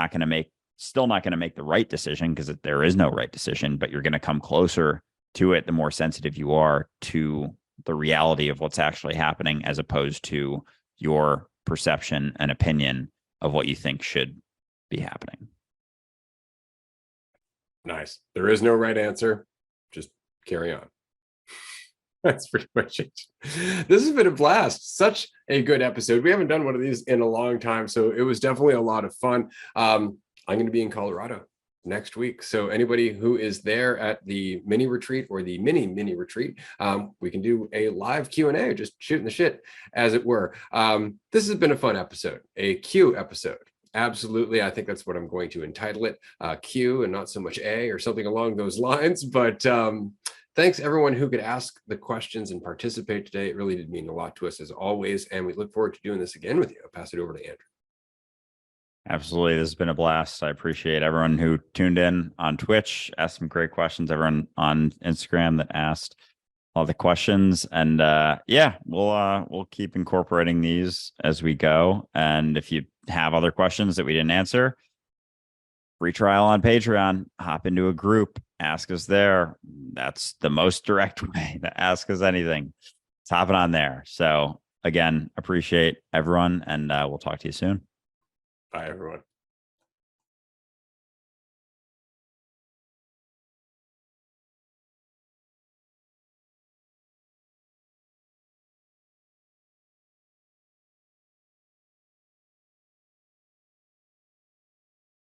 still not going to make the right decision, because there is no right decision, but you're going to come closer to it the more sensitive you are to the reality of what's actually happening, as opposed to your perception and opinion of what you think should be happening. Nice. There is no right answer. Just carry on. That's pretty much it. This has been a blast. Such a good episode. We haven't done one of these in a long time, so it was definitely a lot of fun. I'm going to be in Colorado next week, so anybody who is there at the mini retreat or the mini retreat, we can do a live Q&A, just shooting the shit, as it were. This has been a fun episode, a Q episode. Absolutely. I think that's what I'm going to entitle it, Q and not so much A, or something along those lines. But thanks everyone who could ask the questions and participate today. It really did mean a lot to us, as always. And we look forward to doing this again with you. I'll pass it over to Andrew. Absolutely. This has been a blast. I appreciate everyone who tuned in on Twitch, asked some great questions, everyone on Instagram that asked all the questions. And yeah, we'll keep incorporating these as we go. And if you have other questions that we didn't answer, free trial on Patreon, hop into a group, ask us there. That's the most direct way to ask us anything. It's hopping on there. So again, appreciate everyone, and we'll talk to you soon. Bye, everyone.